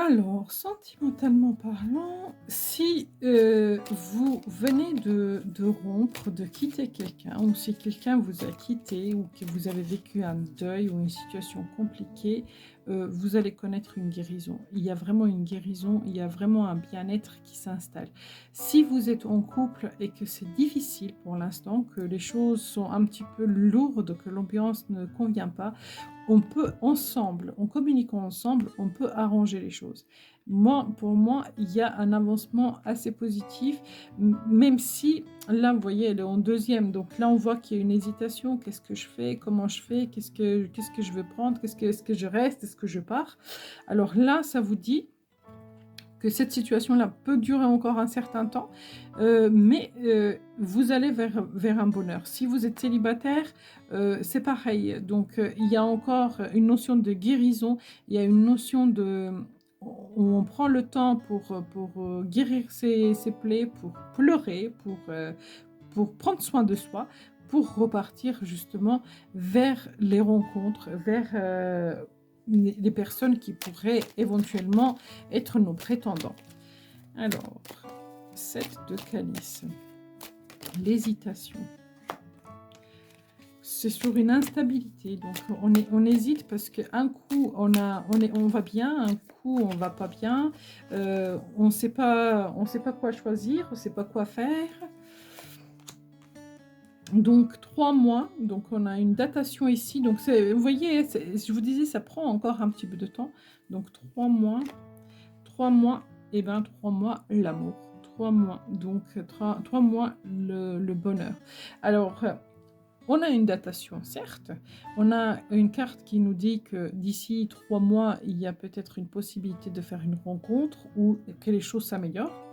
Alors, sentimentalement parlant, si vous venez de rompre, de quitter quelqu'un, ou si quelqu'un vous a quitté, ou que vous avez vécu un deuil ou une situation compliquée, vous allez connaître une guérison. Il y a vraiment une guérison, il y a vraiment un bien-être qui s'installe. Si vous êtes en couple et que c'est difficile pour l'instant, que les choses sont un petit peu lourdes, que l'ambiance ne convient pas, on peut ensemble, en communiquant ensemble, on peut arranger les choses. Pour moi, il y a un avancement assez positif, même si, là, vous voyez, elle est en deuxième. Donc là, on voit qu'il y a une hésitation. Qu'est-ce que je fais? Comment je fais? Qu'est-ce que je veux prendre? Est-ce que je reste? Est-ce que je pars? Alors là, ça vous dit que cette situation-là peut durer encore un certain temps, mais vous allez vers un bonheur. Si vous êtes célibataire, c'est pareil. Donc, il y a encore une notion de guérison, il y a une notion de... On prend le temps pour guérir ses plaies, pour pleurer, pour prendre soin de soi, pour repartir justement vers les rencontres, vers les personnes qui pourraient éventuellement être nos prétendants. Alors, 7 de calice, l'hésitation. C'est sur une instabilité, donc on hésite parce qu'un coup on va bien, un coup on va pas bien, on ne sait pas quoi choisir, on ne sait pas quoi faire. Donc 3 mois, donc on a une datation ici, donc vous voyez, je vous disais, ça prend encore un petit peu de temps. Donc 3 mois, et bien 3 mois l'amour, 3 mois, donc 3 mois le bonheur. Alors, on a une datation, certes, on a une carte qui nous dit que d'ici 3 mois, il y a peut-être une possibilité de faire une rencontre ou que les choses s'améliorent.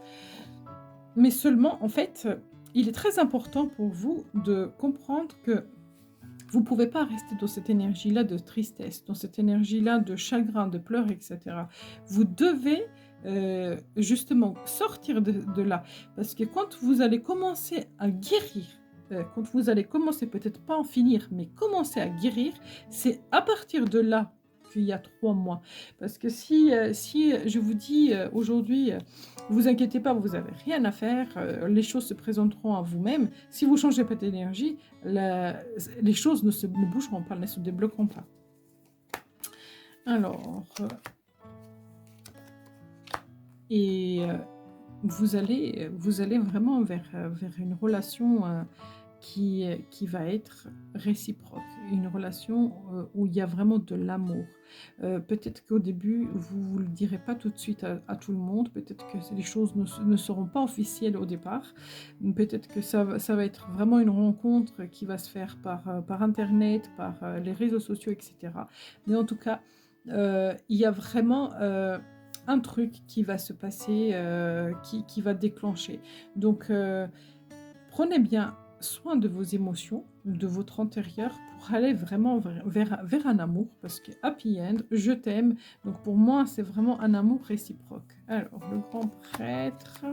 Mais seulement, en fait, il est très important pour vous de comprendre que vous ne pouvez pas rester dans cette énergie-là de tristesse, dans cette énergie-là de chagrin, de pleurs, etc. Vous devez justement sortir de là. Parce que quand vous allez commencer à guérir, quand vous allez commencer, peut-être pas en finir, mais commencer à guérir, c'est à partir de là qu'il y a 3 mois. Parce que si je vous dis aujourd'hui, vous inquiétez pas, vous n'avez rien à faire, les choses se présenteront à vous-même. Si vous ne changez pas d'énergie, les choses ne bougeront pas, ne se débloqueront pas. Alors, vous allez vraiment vers une relation qui va être réciproque, une relation où il y a vraiment de l'amour. Peut-être qu'au début, vous ne le direz pas tout de suite à tout le monde, peut-être que les choses ne seront pas officielles au départ, peut-être que ça va être vraiment une rencontre qui va se faire par Internet, par les réseaux sociaux, etc. Mais en tout cas, il y a vraiment un truc qui va se passer, qui va déclencher. Donc, prenez bien soin de vos émotions, de votre intérieur pour aller vraiment vers un amour, parce que happy end, je t'aime. Donc pour moi, c'est vraiment un amour réciproque. Alors, le grand prêtre.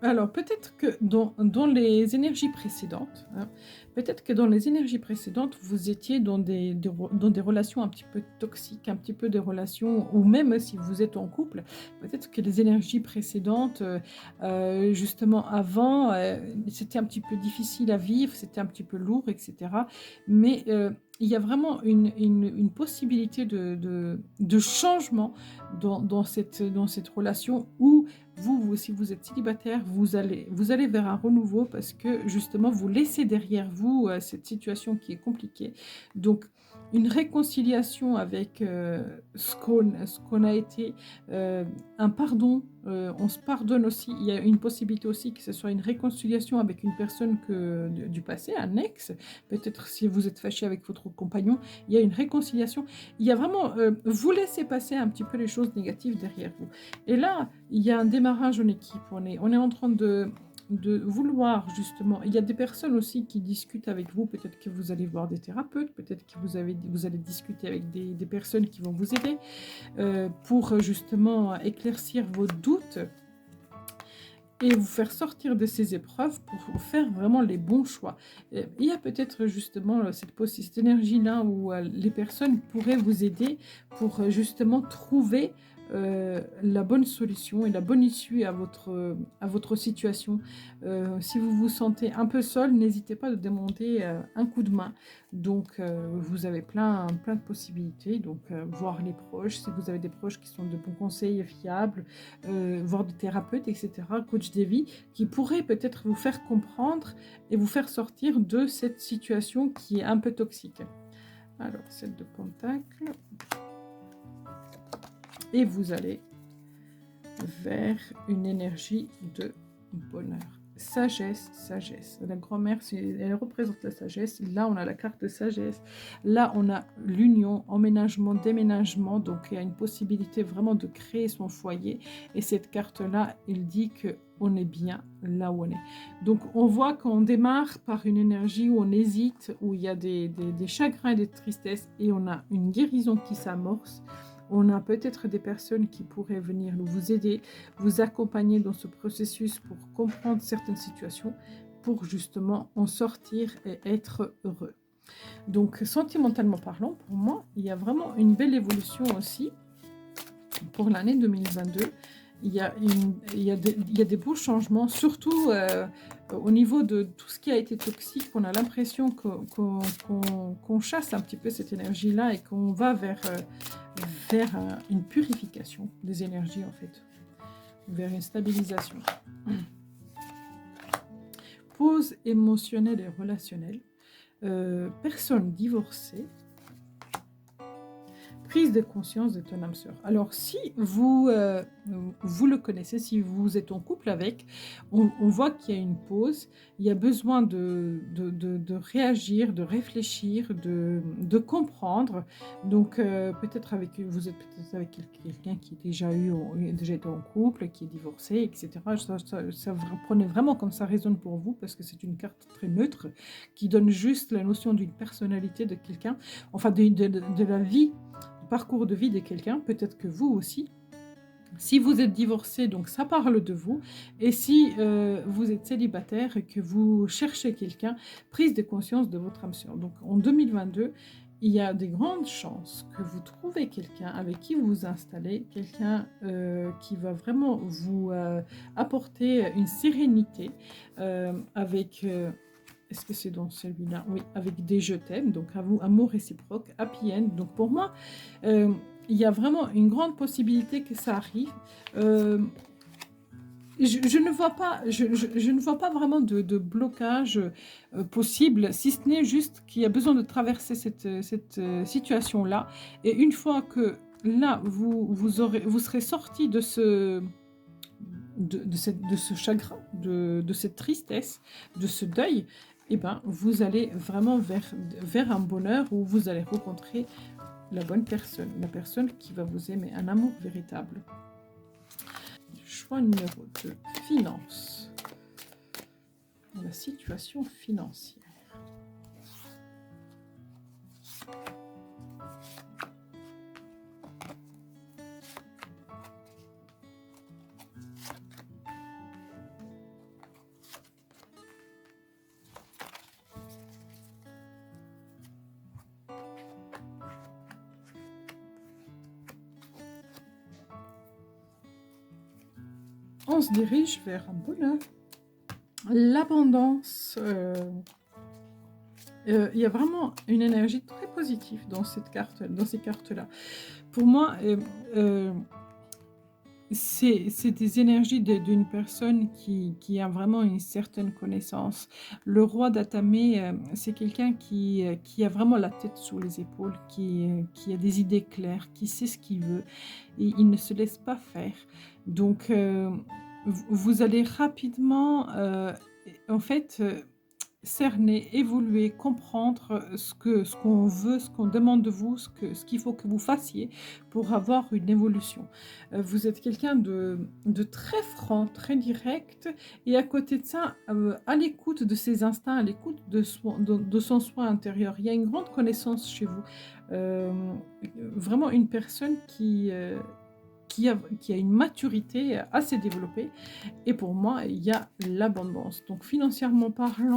Alors, peut-être que dans les énergies précédentes, hein, peut-être que dans les énergies précédentes, vous étiez dans des relations un petit peu toxiques, un petit peu des relations, ou même si vous êtes en couple, peut-être que les énergies précédentes, justement avant, c'était un petit peu difficile à vivre, c'était un petit peu lourd, etc. Mais il y a vraiment une possibilité de changement dans cette relation où si vous êtes célibataire, vous allez vers un renouveau parce que justement, vous laissez derrière vous cette situation qui est compliquée. Donc, une réconciliation avec ce qu'on a été, un pardon, on se pardonne aussi. Il y a une possibilité aussi que ce soit une réconciliation avec une personne du passé, un ex. Peut-être si vous êtes fâché avec votre compagnon, il y a une réconciliation. Il y a vraiment, vous laissez passer un petit peu les choses négatives derrière vous. Et là, il y a un démarrage en équipe. On est en train de vouloir justement. Il y a des personnes aussi qui discutent avec vous. Peut-être que vous allez voir des thérapeutes. Peut-être que vous allez discuter avec des personnes qui vont vous aider pour justement éclaircir vos doutes et vous faire sortir de ces épreuves pour vous faire vraiment les bons choix. Il y a peut-être justement cette énergie-là où les personnes pourraient vous aider pour justement trouver la bonne solution et la bonne issue à votre situation. Si vous vous sentez un peu seul, n'hésitez pas à demander un coup de main. Donc, vous avez plein de possibilités. Donc, voir les proches, si vous avez des proches qui sont de bons conseils fiables, voir des thérapeutes, etc., coach de vie, qui pourraient peut-être vous faire comprendre et vous faire sortir de cette situation qui est un peu toxique. Alors, 7 de Pentacle. Et vous allez vers une énergie de bonheur. Sagesse, sagesse. La grand-mère, elle représente la sagesse. Là, on a la carte de sagesse. Là, on a l'union, emménagement, déménagement. Donc, il y a une possibilité vraiment de créer son foyer. Et cette carte-là, il dit qu'on est bien là où on est. Donc, on voit qu'on démarre par une énergie où on hésite, où il y a des chagrins et des tristesses. Et on a une guérison qui s'amorce. On a peut-être des personnes qui pourraient venir vous aider, vous accompagner dans ce processus pour comprendre certaines situations, pour justement en sortir et être heureux. Donc, sentimentalement parlant, pour moi, il y a vraiment une belle évolution aussi pour l'année 2022. Il y a des beaux changements, surtout au niveau de tout ce qui a été toxique. On a l'impression qu'on chasse un petit peu cette énergie-là et qu'on va vers une purification des énergies, en fait, vers une stabilisation. Pause émotionnelle et relationnelle. Personne divorcée. Prise de conscience de ton âme sœur. Alors, si vous le connaissez, si vous êtes en couple avec, on voit qu'il y a une pause, il y a besoin de réagir, de réfléchir, de comprendre. Donc, peut-être vous êtes peut-être avec quelqu'un qui a déjà été en couple, qui est divorcé, etc. Ça prenez vraiment comme ça résonne pour vous, parce que c'est une carte très neutre qui donne juste la notion d'une personnalité de quelqu'un, enfin de la vie, parcours de vie de quelqu'un, peut-être que vous aussi. Si vous êtes divorcé, donc ça parle de vous. Et si vous êtes célibataire et que vous cherchez quelqu'un, prise de conscience de votre âme sœur. Donc en 2022, il y a des grandes chances que vous trouvez quelqu'un avec qui vous vous installez, quelqu'un qui va vraiment vous apporter une sérénité avec... est-ce que c'est dans celui-là? Oui, avec des je t'aime, donc à vous, amour réciproque, happy end. Donc pour moi, il y a vraiment une grande possibilité que ça arrive. je ne vois pas, je ne vois pas vraiment de blocage possible, si ce n'est juste qu'il y a besoin de traverser cette situation-là. Et une fois que là, vous serez sorti de ce chagrin, de cette tristesse, de ce deuil, et ben, vous allez vraiment vers un bonheur où vous allez rencontrer la bonne personne, la personne qui va vous aimer, un amour véritable. Choix numéro 2, finance. La situation financière. On se dirige vers un bonheur, l'abondance. Il y a vraiment une énergie très positive dans cette carte, dans ces cartes-là. Pour moi, c'est des énergies d'une personne qui a vraiment une certaine connaissance. Le roi d'Atamé, c'est quelqu'un qui a vraiment la tête sous les épaules, qui a des idées claires, qui sait ce qu'il veut, et il ne se laisse pas faire. Donc, vous allez rapidement, en fait, cerner, évoluer, comprendre ce qu'on veut, ce qu'on demande de vous, ce qu'il faut que vous fassiez pour avoir une évolution. Vous êtes quelqu'un de très franc, très direct, et à côté de ça, à l'écoute de ses instincts, à l'écoute de son soi intérieur. Il y a une grande connaissance chez vous. Vraiment une personne qui a une maturité assez développée. Et pour moi, il y a l'abondance. Donc financièrement parlant,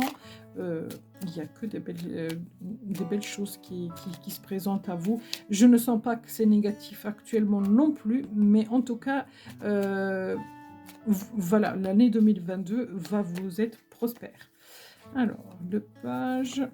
il n'y a que des belles choses qui se présentent à vous. Je ne sens pas que c'est négatif actuellement non plus, mais en tout cas, voilà, l'année 2022 va vous être prospère. Alors, le page...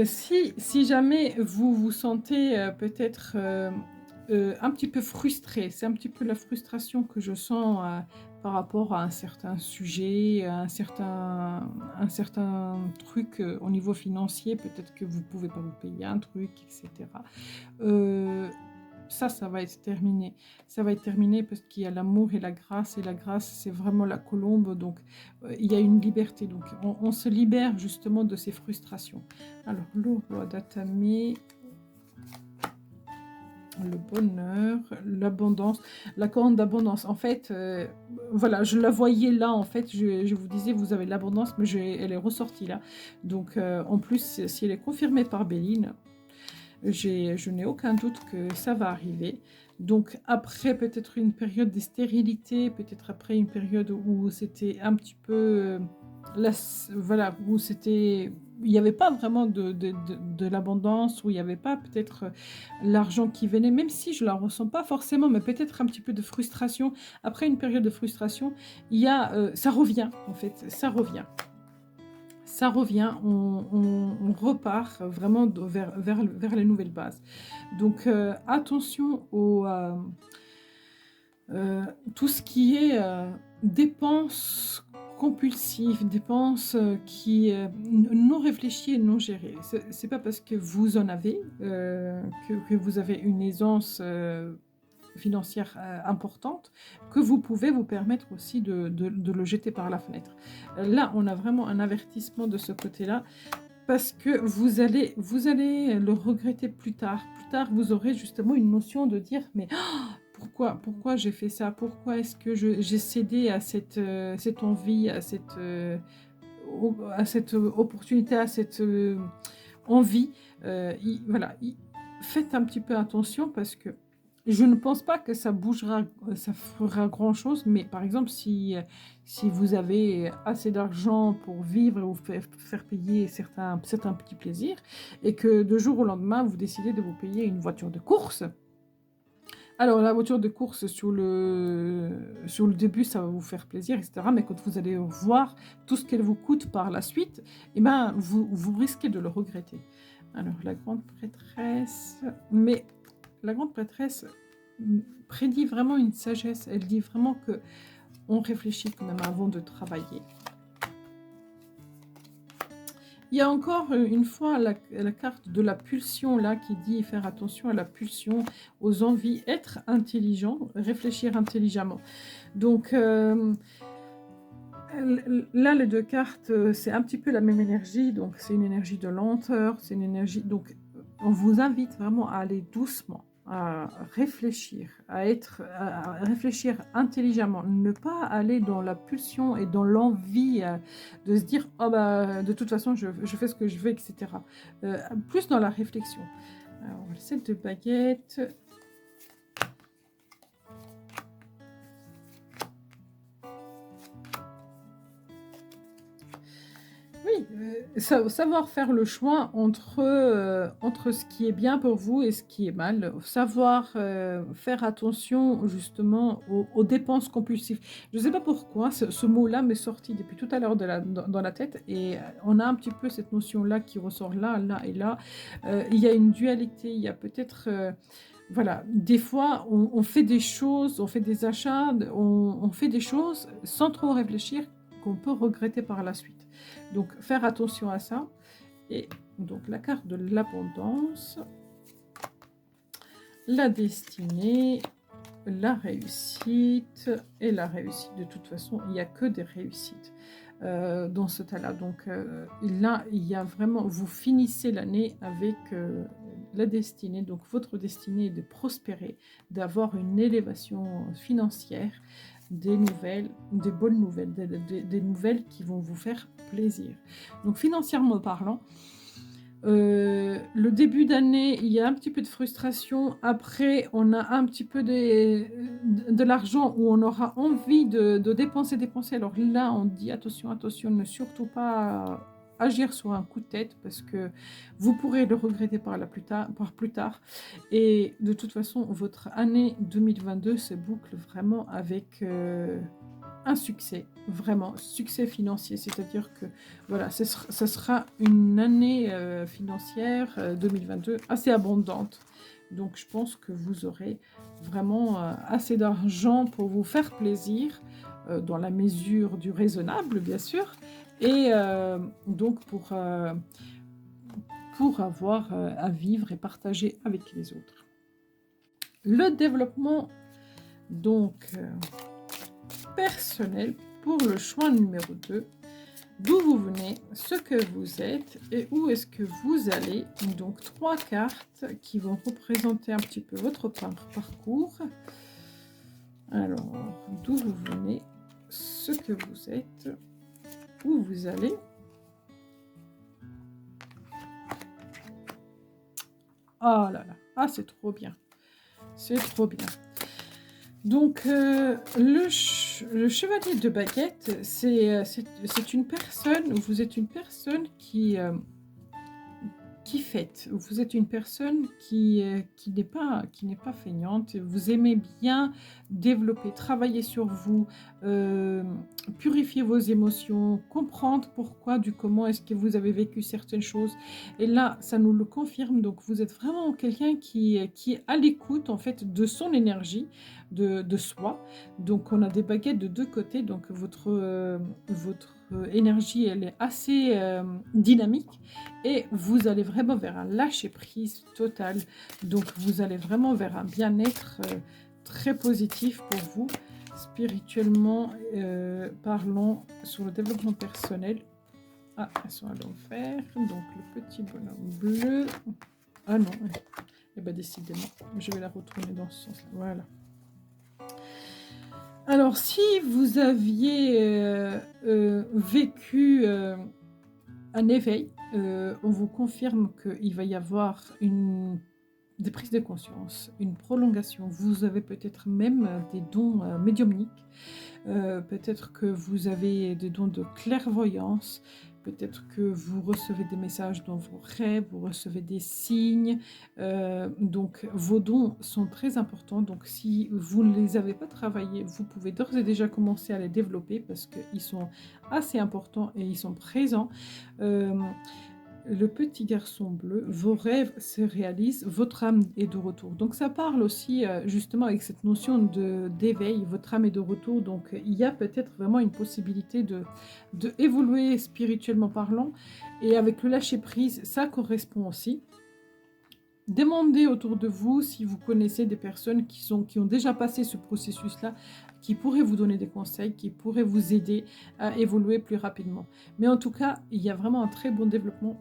si jamais vous vous sentez peut-être un petit peu frustré, c'est un petit peu la frustration que je sens par rapport à un certain sujet, à un certain truc au niveau financier, peut-être que vous ne pouvez pas vous payer un truc, etc. Ça va être terminé. Ça va être terminé parce qu'il y a l'amour et la grâce, c'est vraiment la colombe, donc il y a une liberté. Donc on se libère justement de ces frustrations. Alors, le roi d'Atamé, le bonheur, l'abondance, la corne d'abondance. En fait, voilà, je la voyais là, en fait, je vous disais, vous avez l'abondance, mais elle est ressortie là. Donc, en plus, si elle est confirmée par Béline, je n'ai aucun doute que ça va arriver. Donc après peut-être une période de stérilité, peut-être après une période où c'était un petit peu... voilà, où c'était... Il n'y avait pas vraiment de l'abondance, où il n'y avait pas peut-être l'argent qui venait, même si je ne la ressens pas forcément, mais peut-être un petit peu de frustration. Après une période de frustration, il y a, ça revient en fait, ça revient. Ça revient, on repart vraiment vers les nouvelles bases. Donc attention tout ce qui est dépenses compulsives, dépenses qui non réfléchies et non gérées. C'est pas parce que vous en avez que vous avez une aisance financière importante que vous pouvez vous permettre aussi de le jeter par la fenêtre. Là, on a vraiment un avertissement de ce côté-là parce que vous allez le regretter plus tard. Plus tard, vous aurez justement une notion de dire mais pourquoi j'ai fait ça? Pourquoi est-ce que j'ai cédé à cette envie, à cette opportunité, à cette envie voilà, faites un petit peu attention parce que je ne pense pas que ça bougera, ça fera grand-chose, mais par exemple, si vous avez assez d'argent pour vivre et vous faire payer certains petits plaisirs, et que de jour au lendemain, vous décidez de vous payer une voiture de course, alors la voiture de course, sur le début, ça va vous faire plaisir, etc. Mais quand vous allez voir tout ce qu'elle vous coûte par la suite, eh ben, vous risquez de le regretter. Alors, la grande prêtresse... Mais la grande prêtresse, prédit vraiment une sagesse. Elle dit vraiment que on réfléchit quand même avant de travailler. Il y a encore une fois la carte de la pulsion là qui dit faire attention à la pulsion, aux envies, être intelligent, réfléchir intelligemment. Donc là, les deux cartes, c'est un petit peu la même énergie. Donc c'est une énergie de lenteur, c'est une énergie. Donc on vous invite vraiment à aller doucement, à réfléchir, à réfléchir intelligemment, ne pas aller dans la pulsion et dans l'envie de se dire oh bah de toute façon je fais ce que je veux, etc. Plus dans la réflexion. Alors, le 7 de baguettes. Oui, savoir faire le choix entre ce qui est bien pour vous et ce qui est mal. Savoir faire attention justement aux dépenses compulsives. Je ne sais pas pourquoi ce mot-là m'est sorti depuis tout à l'heure dans la tête et on a un petit peu cette notion-là qui ressort là, là et là. Il y a une dualité, il y a peut-être... voilà, des fois on fait des choses, on fait des achats, on fait des choses sans trop réfléchir qu'on peut regretter par la suite. Donc, faire attention à ça. Et donc, la carte de l'abondance, la destinée, la réussite et la réussite. De toute façon, il n'y a que des réussites dans ce tas-là. Donc, là, il y a vraiment... Vous finissez l'année avec la destinée. Donc, votre destinée est de prospérer, d'avoir une élévation financière, des nouvelles, des bonnes nouvelles, des nouvelles qui vont vous faire plaisir. Donc financièrement parlant, le début d'année, il y a un petit peu de frustration. Après, on a un petit peu de l'argent où on aura envie de dépenser. Alors là, on dit attention, attention, ne surtout pas agir sur un coup de tête parce que vous pourrez le regretter par plus tard. Et de toute façon, votre année 2022 se boucle vraiment avec un succès, vraiment, succès financier. C'est-à-dire que voilà, ce sera une année financière 2022 assez abondante. Donc je pense que vous aurez vraiment assez d'argent pour vous faire plaisir, dans la mesure du raisonnable, bien sûr, et donc pour avoir à vivre et partager avec les autres. Le développement, donc, personnel pour le choix numéro 2. D'où vous venez, ce que vous êtes et où est-ce que vous allez. Donc, 3 cartes qui vont représenter un petit peu votre parcours. Alors, d'où vous venez, ce que vous êtes, où vous allez. Oh là là, ah c'est trop bien. C'est trop bien. Donc, le chevalier de baguette, c'est une personne, vous êtes une personne qui fête. Vous êtes une personne qui n'est pas feignante. Vous aimez bien développer, travailler sur vous, purifier vos émotions, comprendre pourquoi, du comment est-ce que vous avez vécu certaines choses. Et là, ça nous le confirme. Donc, vous êtes vraiment quelqu'un qui est à l'écoute, en fait, de son énergie, de soi. Donc, on a des baguettes de deux côtés. Donc, votre énergie, elle est assez dynamique. Et vous allez vraiment vers un lâcher-prise total. Donc, vous allez vraiment vers un bien-être très positif pour vous, spirituellement parlant, sur le développement personnel. Ah, elles sont à l'envers. Donc, le petit bonhomme bleu. Ah non, eh bien, décidément, je vais la retourner dans ce sens-là. Voilà. Alors, si vous aviez vécu un éveil, on vous confirme qu'il va y avoir des prises de conscience, une prolongation. Vous avez peut-être même des dons médiumniques, peut-être que vous avez des dons de clairvoyance, peut-être que vous recevez des messages dans vos rêves, vous recevez des signes. Donc vos dons sont très importants. Donc si vous ne les avez pas travaillés, vous pouvez d'ores et déjà commencer à les développer parce qu'ils sont assez importants et ils sont présents. le petit garçon bleu, vos rêves se réalisent, votre âme est de retour. Donc ça parle aussi justement avec cette notion d'éveil, votre âme est de retour. Donc il y a peut-être vraiment une possibilité de évoluer spirituellement parlant. Et avec le lâcher prise, ça correspond aussi. Demandez autour de vous si vous connaissez des personnes qui ont déjà passé ce processus-là, qui pourraient vous donner des conseils, qui pourraient vous aider à évoluer plus rapidement. Mais en tout cas, il y a vraiment un très bon développement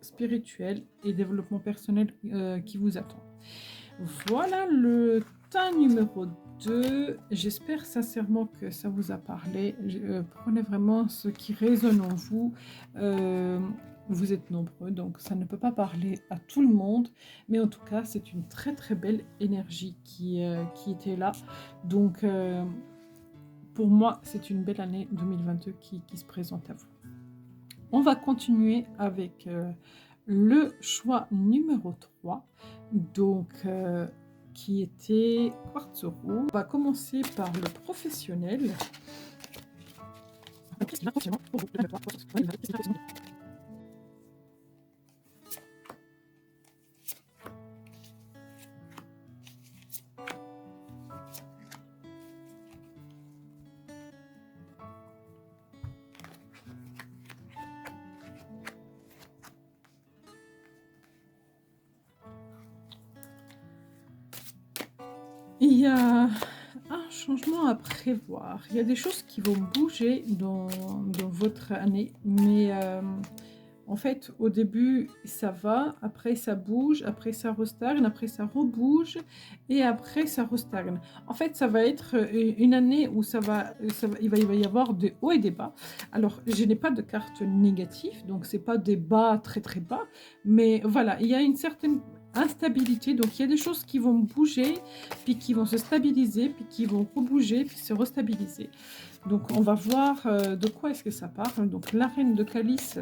spirituel et développement personnel qui vous attend. Voilà le tas numéro 2. J'espère sincèrement que ça vous a parlé. Prenez vraiment ce qui résonne en vous. Vous êtes nombreux, donc ça ne peut pas parler à tout le monde. Mais en tout cas, c'est une très très belle énergie qui était là. Donc, pour moi, c'est une belle année 2022 qui se présente à vous. On va continuer avec le choix numéro 3, donc qui était quartz rouge. On va commencer par le professionnel. Il y a un changement à prévoir. Il y a des choses qui vont bouger dans votre année, mais en fait, au début, ça va, après ça bouge, après ça restagne, après ça rebouge, et après ça restagne. En fait, ça va être une année où il va y avoir des hauts et des bas. Alors, je n'ai pas de carte négative, donc c'est pas des bas très très bas, mais voilà, il y a une certaine instabilité, donc il y a des choses qui vont bouger, puis qui vont se stabiliser, puis qui vont rebouger, puis se restabiliser. Donc on va voir de quoi est-ce que ça parle. Donc la reine de calice.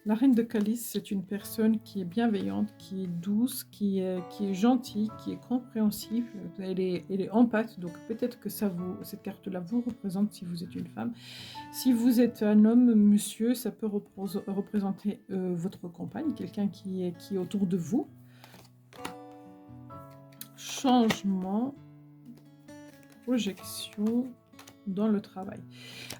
La reine de calice, c'est une personne qui est bienveillante, qui est douce, qui est gentille, qui est compréhensive. Elle est empathe, donc peut-être que cette carte-là vous représente si vous êtes une femme. Si vous êtes un homme, monsieur, ça peut représenter votre compagne, quelqu'un qui est autour de vous. Changement, projection dans le travail.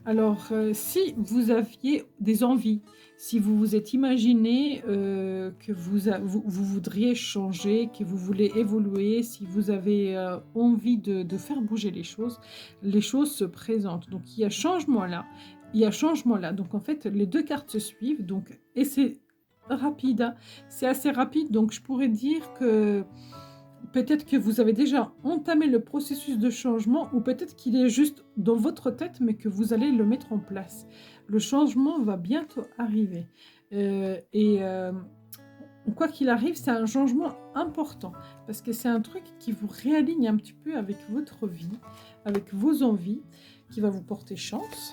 Alors, si vous aviez des envies, si vous vous êtes imaginé que vous voudriez changer, que vous voulez évoluer, si vous avez envie de faire bouger les choses se présentent. Donc, il y a changement là, il y a changement là. Donc, en fait, les deux cartes se suivent. Donc, et c'est rapide, hein. C'est assez rapide. Donc, je pourrais dire que peut-être que vous avez déjà entamé le processus de changement ou peut-être qu'il est juste dans votre tête mais que vous allez le mettre en place. Le changement va bientôt arriver. Quoi qu'il arrive, c'est un changement important parce que c'est un truc qui vous réaligne un petit peu avec votre vie, avec vos envies, qui va vous porter chance,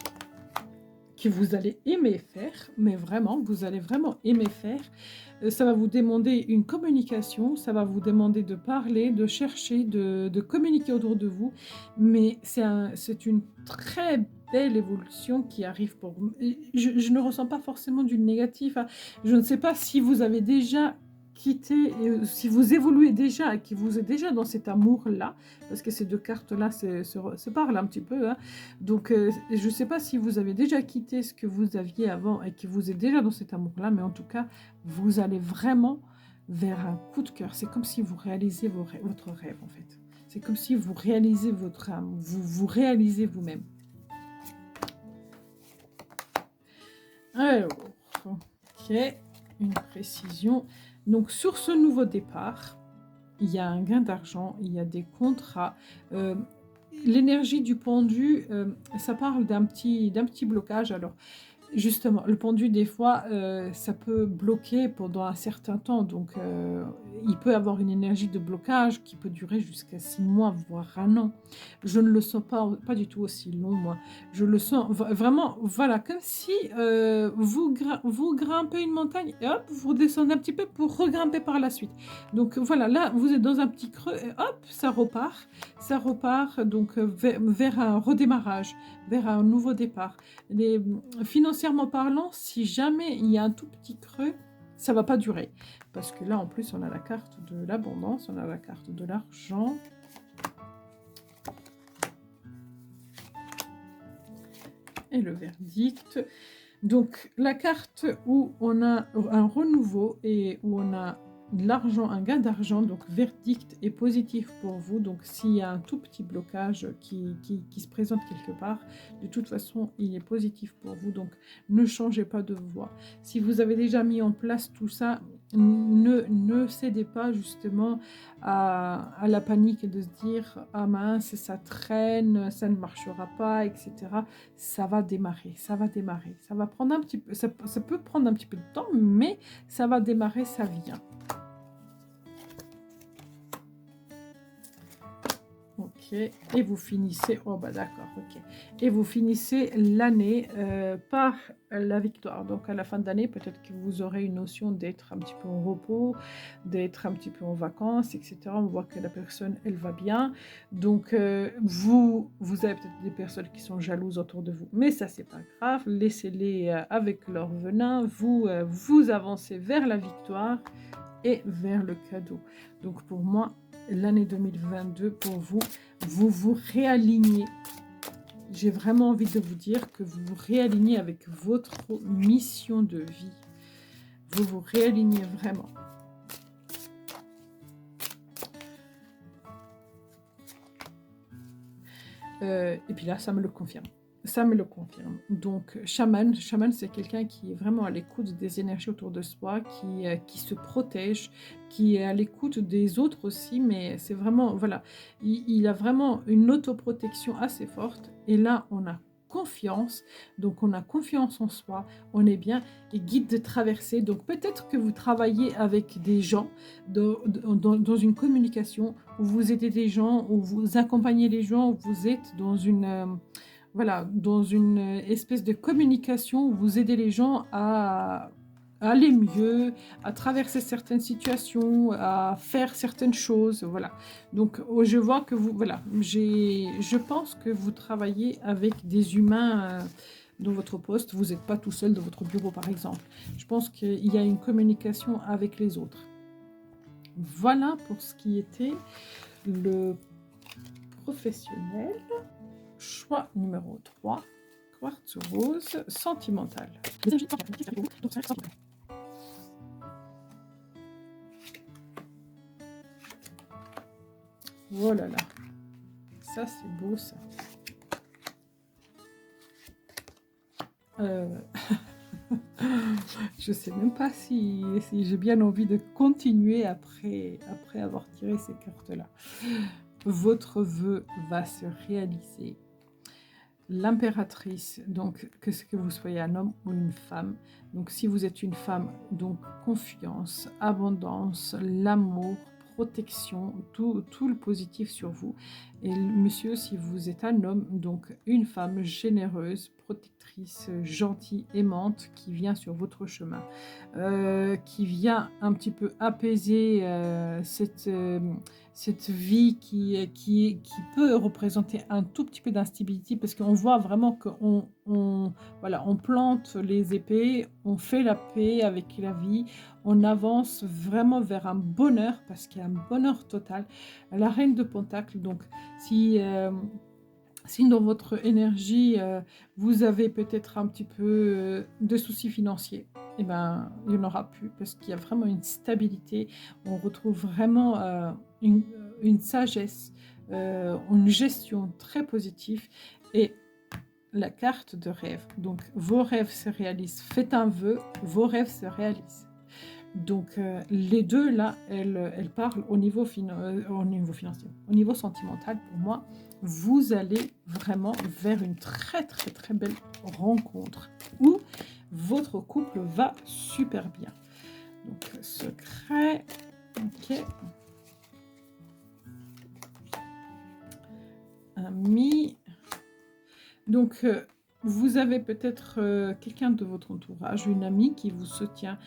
que vous allez aimer faire, mais vraiment, vous allez vraiment aimer faire. Ça va vous demander une communication, ça va vous demander de parler, de chercher, de communiquer autour de vous, mais c'est une très belle évolution qui arrive pour vous. Je ne ressens pas forcément du négatif, hein. Je ne sais pas si vous avez déjà quitté, si vous évoluez déjà et que vous êtes déjà dans cet amour-là, parce que ces deux cartes-là se parlent un petit peu, hein. Donc, je ne sais pas si vous avez déjà quitté ce que vous aviez avant et que vous êtes déjà dans cet amour-là, mais en tout cas, vous allez vraiment vers un coup de cœur. C'est comme si vous réalisez votre rêve, en fait. C'est comme si vous réalisez votre âme, vous réalisez vous-même. Alors, ok, une précision. Donc, sur ce nouveau départ, il y a un gain d'argent, il y a des contrats. L'énergie du pendu, ça parle d'un petit blocage. Alors, justement, le pendu, des fois, ça peut bloquer pendant un certain temps. Donc, il peut avoir une énergie de blocage qui peut durer jusqu'à 6 mois, voire un an. Je ne le sens pas du tout aussi long, moi. Je le sens vraiment, voilà, comme si vous grimpez une montagne et hop, vous redescendez un petit peu pour regrimper par la suite. Donc, voilà, là, vous êtes dans un petit creux et hop, ça repart. Ça repart donc vers un redémarrage, vers un nouveau départ. Financièrement, financièrement parlant, si jamais il y a un tout petit creux, ça va pas durer. Parce que là, en plus, on a la carte de l'abondance, on a la carte de l'argent. Et le verdict. Donc, la carte où on a un renouveau et où on a de l'argent, un gain d'argent, donc verdict est positif pour vous. Donc, s'il y a un tout petit blocage qui se présente quelque part, de toute façon, il est positif pour vous. Donc, ne changez pas de voie. Si vous avez déjà mis en place tout ça, ne cédez pas justement à la panique de se dire « Ah mince, ça traîne, ça ne marchera pas, etc. » Ça va démarrer, ça va démarrer. Ça va prendre un petit peu, ça peut prendre un petit peu de temps, mais ça va démarrer, ça vient. Ok, et vous finissez, oh bah d'accord, ok. Et vous finissez l'année par la victoire. Donc à la fin de l'année, peut-être que vous aurez une notion d'être un petit peu en repos, d'être un petit peu en vacances, etc. On voit que la personne, elle va bien. Donc vous avez peut-être des personnes qui sont jalouses autour de vous, mais ça, c'est pas grave. Laissez-les avec leur venin. Vous avancez vers la victoire et vers le cadeau. Donc pour moi, l'année 2022, pour vous, vous vous réalignez. J'ai vraiment envie de vous dire que vous vous réalignez avec votre mission de vie. Vous vous réalignez vraiment. Et puis là, ça me le confirme. Ça me le confirme. Donc, chaman, c'est quelqu'un qui est vraiment à l'écoute des énergies autour de soi, qui se protège, qui est à l'écoute des autres aussi, mais c'est vraiment, voilà, il a vraiment une autoprotection assez forte. Et là, on a confiance, donc on a confiance en soi, on est bien, et guide de traverser. Donc, peut-être que vous travaillez avec des gens dans une communication, où vous aidez des gens, où vous accompagnez les gens, où vous êtes dans une... voilà, dans une espèce de communication où vous aidez les gens à aller mieux, à traverser certaines situations, à faire certaines choses, voilà. Donc, je vois que vous, voilà, je pense que vous travaillez avec des humains dans votre poste. Vous n'êtes pas tout seul dans votre bureau, par exemple. Je pense qu'il y a une communication avec les autres. Voilà pour ce qui était le professionnel. Choix numéro 3, quartz rose sentimental. Oh là là, ça c'est beau ça. Je sais même pas si j'ai bien envie de continuer après avoir tiré ces cartes-là. Votre vœu va se réaliser. L'impératrice, donc que vous soyez un homme ou une femme. Donc si vous êtes une femme, donc confiance, abondance, l'amour, protection, tout le positif sur vous. Et monsieur, si vous êtes un homme, donc une femme généreuse, protectrice, gentille, aimante, qui vient sur votre chemin, qui vient un petit peu apaiser cette vie qui peut représenter un tout petit peu d'instabilité, parce qu'on voit vraiment qu'on voilà, on plante les épées, on fait la paix avec la vie, on avance vraiment vers un bonheur, parce qu'il y a un bonheur total. La reine de Pentacle, donc si dans votre énergie, vous avez peut-être un petit peu de soucis financiers, eh ben, il n'y en aura plus, parce qu'il y a vraiment une stabilité. On retrouve vraiment une sagesse, une gestion très positive, et la carte de rêve. Donc, vos rêves se réalisent. Faites un vœu, vos rêves se réalisent. Donc, les deux, là, elles parlent au niveau financier, au niveau sentimental. Pour moi, vous allez vraiment vers une très, très, très belle rencontre où votre couple va super bien. Donc, secret, ok. Ami. Donc, vous avez peut-être quelqu'un de votre entourage, une amie qui vous soutient,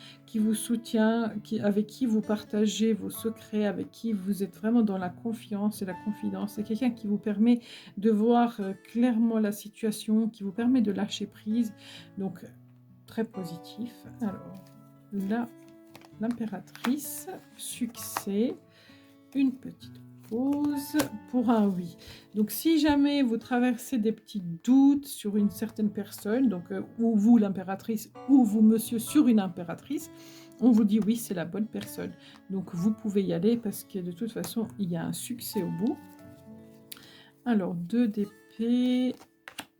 avec qui vous partagez vos secrets, avec qui vous êtes vraiment dans la confiance et la confidence. C'est quelqu'un qui vous permet de voir clairement la situation, qui vous permet de lâcher prise. Donc, très positif. Alors, là, l'impératrice, succès, une petite pause pour un oui. Donc, si jamais vous traversez des petits doutes sur une certaine personne, donc ou vous l'impératrice, ou vous monsieur sur une impératrice, on vous dit oui, c'est la bonne personne. Donc, vous pouvez y aller parce que de toute façon, il y a un succès au bout. Alors, 2 d'épée,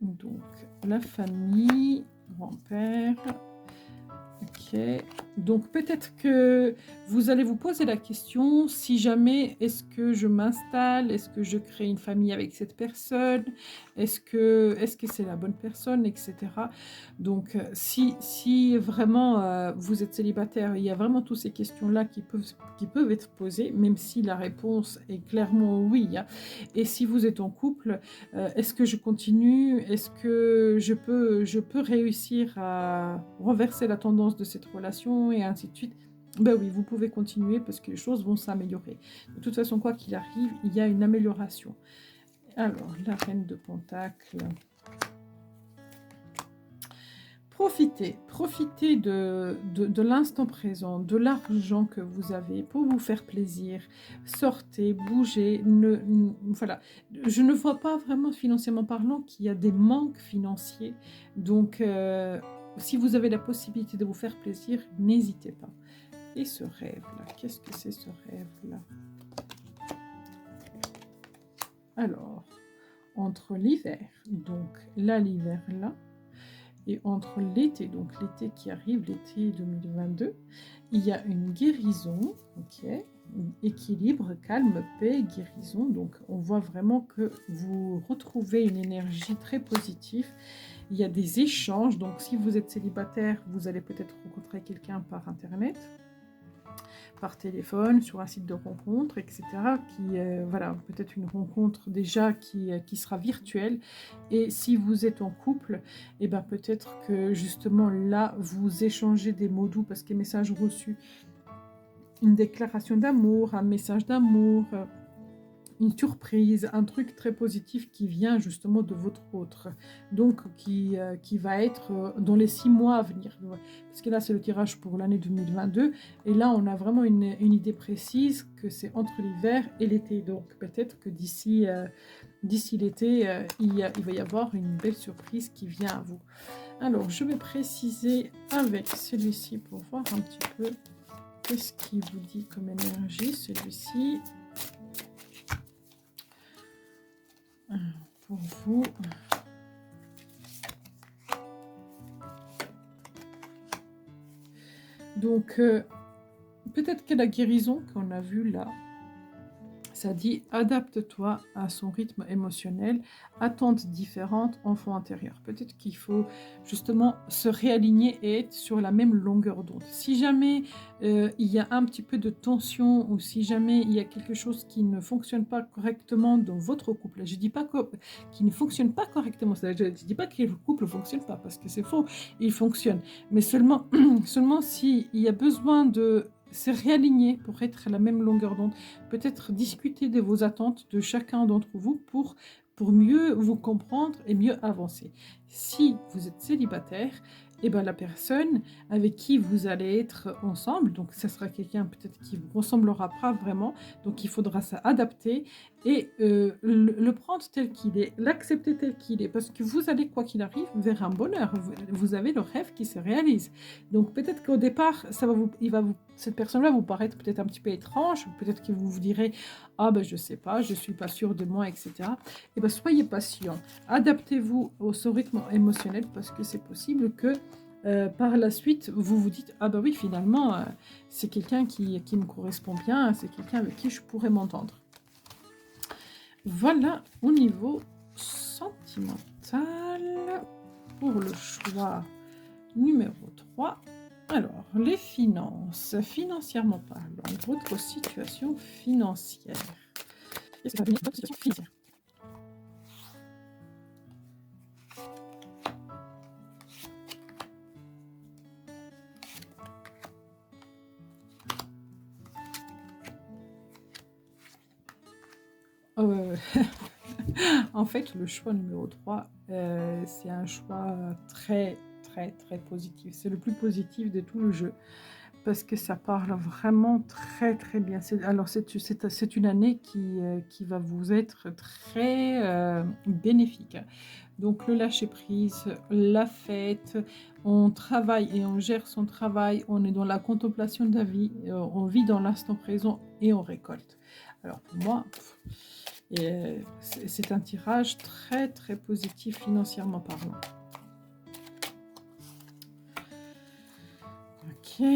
donc la famille, grand-père. Ok, donc peut-être que vous allez vous poser la question, si jamais, est-ce que je m'installe, est-ce que je crée une famille avec cette personne, est-ce que c'est la bonne personne, etc. Donc si vraiment vous êtes célibataire, il y a vraiment toutes ces questions-là qui peuvent être posées, même si la réponse est clairement oui. Hein. Et si vous êtes en couple, est-ce que je continue? Est-ce que je peux réussir à renverser la tendance de cette relation et ainsi de suite? Ben oui, vous pouvez continuer parce que les choses vont s'améliorer. De toute façon, quoi qu'il arrive, il y a une amélioration. Alors, la reine de Pentacle. Profitez de l'instant présent, de l'argent que vous avez pour vous faire plaisir. Sortez, bougez. Voilà. Je ne vois pas vraiment financièrement parlant qu'il y a des manques financiers. Donc, si vous avez la possibilité de vous faire plaisir, n'hésitez pas. Et ce rêve-là, qu'est-ce que c'est ce rêve-là? Alors, entre l'hiver, donc là, l'hiver là, et entre l'été, donc l'été qui arrive, l'été 2022, il y a une guérison, ok, équilibre, calme, paix, guérison. Donc on voit vraiment que vous retrouvez une énergie très positive. Il y a des échanges, donc si vous êtes célibataire, vous allez peut-être rencontrer quelqu'un par internet, par téléphone, sur un site de rencontre, etc. Voilà, peut-être une rencontre déjà qui sera virtuelle. Et si vous êtes en couple, et ben peut-être que justement là, vous échangez des mots doux parce que message reçu, une déclaration d'amour, un message d'amour, une surprise, un truc très positif qui vient justement de votre autre, donc qui va être dans les 6 mois à venir. Parce que là, c'est le tirage pour l'année 2022, et là, on a vraiment une idée précise que c'est entre l'hiver et l'été. Donc peut-être que d'ici l'été, il va y avoir une belle surprise qui vient à vous. Alors, je vais préciser avec celui-ci pour voir un petit peu qu'est-ce qu'il vous dit comme énergie, celui-ci. Pour vous. Donc, peut-être que la guérison qu'on a vue là, ça dit adapte-toi à son rythme émotionnel, attentes différentes, enfant intérieur. Peut-être qu'il faut justement se réaligner et être sur la même longueur d'onde. Si jamais il y a un petit peu de tension ou si jamais il y a quelque chose qui ne fonctionne pas correctement dans votre couple, je ne dis pas qu'il ne fonctionne pas correctement, je ne dis pas que le couple ne fonctionne pas parce que c'est faux, il fonctionne, mais seulement s'il y a besoin de se réaligner pour être à la même longueur d'onde, peut-être discuter de vos attentes de chacun d'entre vous pour mieux vous comprendre et mieux avancer. Si vous êtes célibataire, et ben la personne avec qui vous allez être ensemble, donc ça sera quelqu'un peut-être qui vous ressemblera pas vraiment, donc il faudra s'adapter et le prendre tel qu'il est, l'accepter tel qu'il est, parce que vous allez, quoi qu'il arrive, vers un bonheur. Vous avez le rêve qui se réalise. Donc peut-être qu'au départ, cette personne-là vous paraître peut-être un petit peu étrange, peut-être que vous vous direz « Ah ben je sais pas, je suis pas sûre de moi, etc. » Et ben soyez patient, adaptez-vous au son rythme émotionnel parce que c'est possible que par la suite, vous vous dites « Ah bah oui, finalement, c'est quelqu'un qui me correspond bien, c'est quelqu'un avec qui je pourrais m'entendre. » Voilà au niveau sentimental pour le choix numéro 3. Alors, les finances, financièrement parlant, votre situation financière. Qu'est-ce que ça veut dire, votre situation financière? En fait, le choix numéro 3, c'est un choix très, très très positif. C'est le plus positif de tout le jeu parce que ça parle vraiment très très bien. Alors c'est une année qui va vous être très bénéfique. Donc le lâcher prise, la fête, on travaille et on gère son travail, on est dans la contemplation de la vie, on vit dans l'instant présent et on récolte. Alors pour moi, c'est un tirage très très positif financièrement parlant. Ok.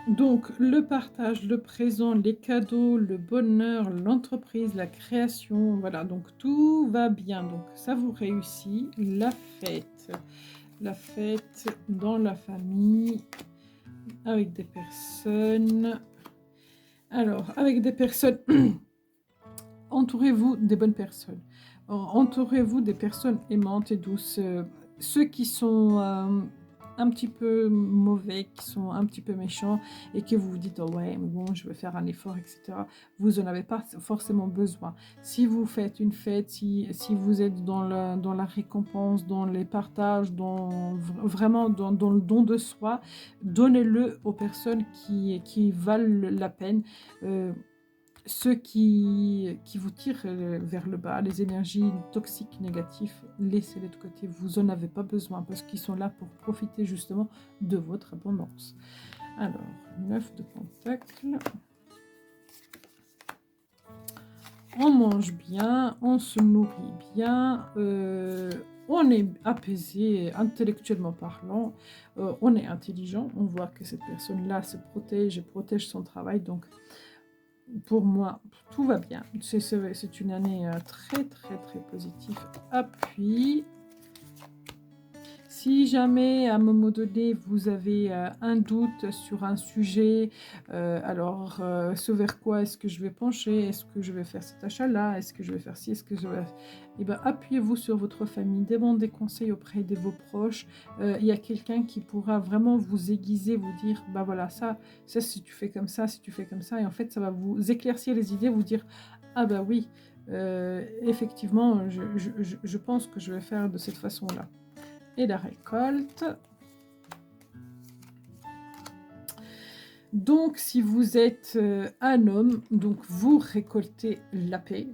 Donc le partage, le présent, les cadeaux, le bonheur, l'entreprise, la création, voilà, donc tout va bien. Donc ça vous réussit. La fête dans la famille, avec des personnes. Alors, avec des personnes, entourez-vous des bonnes personnes. Entourez-vous des personnes aimantes et douces. Ceux qui sont un petit peu mauvais, qui sont un petit peu méchants et que vous vous dites, oh ouais, mais bon, je vais faire un effort, etc. Vous n'en avez pas forcément besoin. Si vous faites une fête, si vous êtes dans la récompense, dans les partages, vraiment dans le don de soi, donnez-le aux personnes qui valent la peine. Ceux qui vous tirent vers le bas, les énergies toxiques, négatives, laissez-les de côté. Vous n'en avez pas besoin parce qu'ils sont là pour profiter justement de votre abondance. Alors, 9 de pentacles. On mange bien, on se nourrit bien, on est apaisé intellectuellement parlant, on est intelligent. On voit que cette personne-là se protège et protège son travail. Donc, pour moi, tout va bien. C'est une année très, très, très positive. Appui. Si jamais, à un moment donné, vous avez un doute sur un sujet, ce vers quoi est-ce que je vais pencher? Est-ce que je vais faire cet achat-là? Est-ce que je vais faire ci? Est-ce que je vais... Eh bien, appuyez-vous sur votre famille, demandez conseil auprès de vos proches. Il y a quelqu'un qui pourra vraiment vous aiguiser, vous dire, bah voilà, ça, si tu fais comme ça, si tu fais comme ça. Et en fait, ça va vous éclaircir les idées, vous dire, ah bah oui, effectivement, je pense que je vais faire de cette façon-là. Et la récolte. Donc, si vous êtes un homme, donc vous récoltez la paix,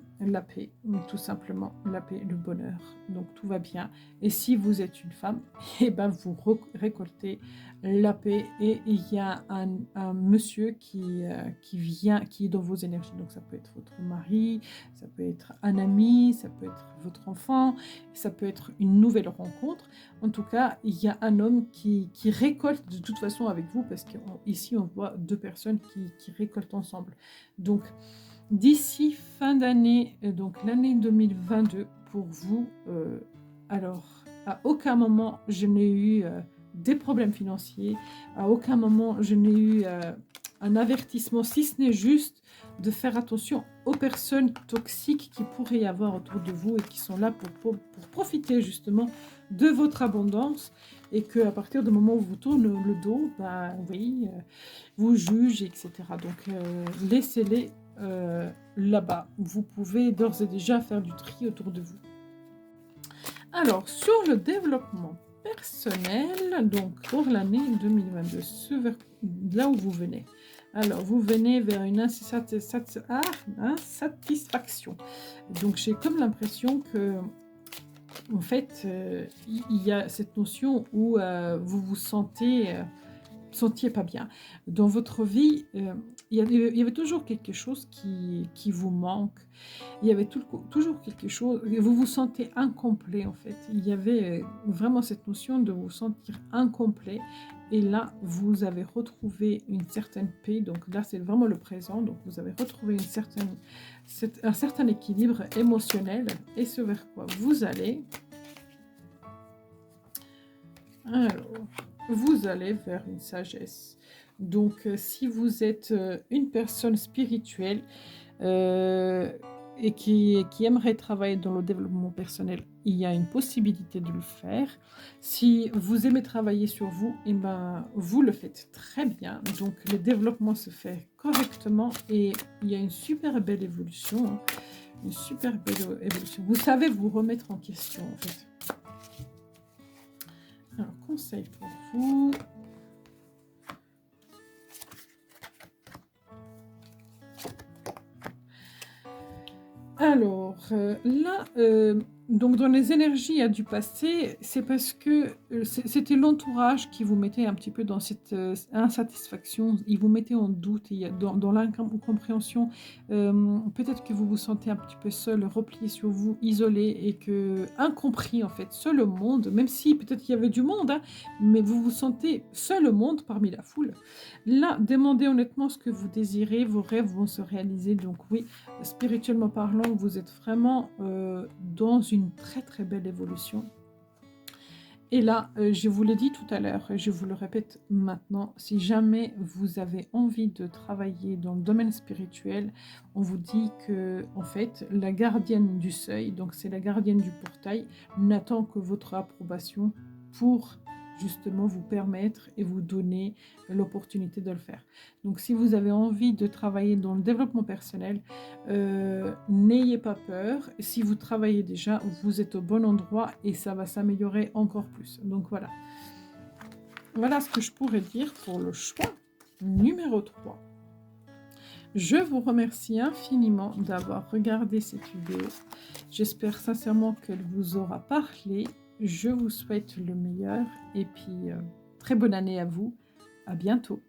tout simplement, la paix, le bonheur. Donc, tout va bien. Et si vous êtes une femme, eh ben, vous récoltez la paix. Et il y a un monsieur qui est dans vos énergies. Donc, ça peut être votre mari, ça peut être un ami, ça peut être votre enfant, ça peut être une nouvelle rencontre. En tout cas, il y a un homme qui récolte de toute façon avec vous, parce qu'ici, on voit deux personnes qui récoltent ensemble. Donc, d'ici fin d'année, donc l'année 2022, pour vous, alors, à aucun moment, je n'ai eu des problèmes financiers, à aucun moment, je n'ai eu un avertissement, si ce n'est juste de faire attention aux personnes toxiques qui pourraient y avoir autour de vous et qui sont là pour profiter justement de votre abondance, et qu'à partir du moment où vous tournez le dos, bah oui, vous jugent, etc. Donc laissez-les là-bas. Vous pouvez d'ores et déjà faire du tri autour de vous. Alors, sur le développement personnel, donc pour l'année 2022, là où vous venez. Alors, vous venez vers une insatisfaction. Donc, j'ai comme l'impression que, en fait, il y a cette notion où vous vous sentiez pas bien. Dans votre vie, il y avait toujours quelque chose qui vous manque. Il y avait toujours quelque chose, vous vous sentez incomplet en fait. Il y avait vraiment cette notion de vous sentir incomplet. Et là, vous avez retrouvé une certaine paix. Donc là, c'est vraiment le présent. Donc vous avez retrouvé un certain équilibre émotionnel. Et ce vers quoi vous allez. Alors, vous allez vers une sagesse. Donc, si vous êtes une personne spirituelle et qui aimerait travailler dans le développement personnel, il y a une possibilité de le faire. Si vous aimez travailler sur vous, eh ben, vous le faites très bien. Donc, le développement se fait correctement et il y a une super belle évolution. Hein, une super belle évolution. Vous savez vous remettre en question, en fait. Alors, conseil pour vous. Alors, là, donc dans les énergies du passé, c'est parce que c'était l'entourage qui vous mettait un petit peu dans cette insatisfaction, il vous mettait en doute, il y a dans l'incompréhension, peut-être que vous vous sentez un petit peu seul, replié sur vous, isolé et que incompris en fait, seul au monde, même si peut-être qu'il y avait du monde, hein, mais vous vous sentez seul au monde parmi la foule. Là, demandez honnêtement ce que vous désirez, vos rêves vont se réaliser, donc oui, spirituellement parlant, vous êtes vraiment dans une très très belle évolution. Et là, je vous l'ai dit tout à l'heure, et je vous le répète maintenant, si jamais vous avez envie de travailler dans le domaine spirituel, on vous dit que, en fait, la gardienne du seuil, donc c'est la gardienne du portail, n'attend que votre approbation pour justement vous permettre et vous donner l'opportunité de le faire. Donc si vous avez envie de travailler dans le développement personnel, n'ayez pas peur. Si vous travaillez déjà, vous êtes au bon endroit et ça va s'améliorer encore plus. Donc voilà. Voilà ce que je pourrais dire pour le choix numéro 3. Je vous remercie infiniment d'avoir regardé cette vidéo. J'espère sincèrement qu'elle vous aura parlé. Je vous souhaite le meilleur et puis très bonne année à vous. À bientôt.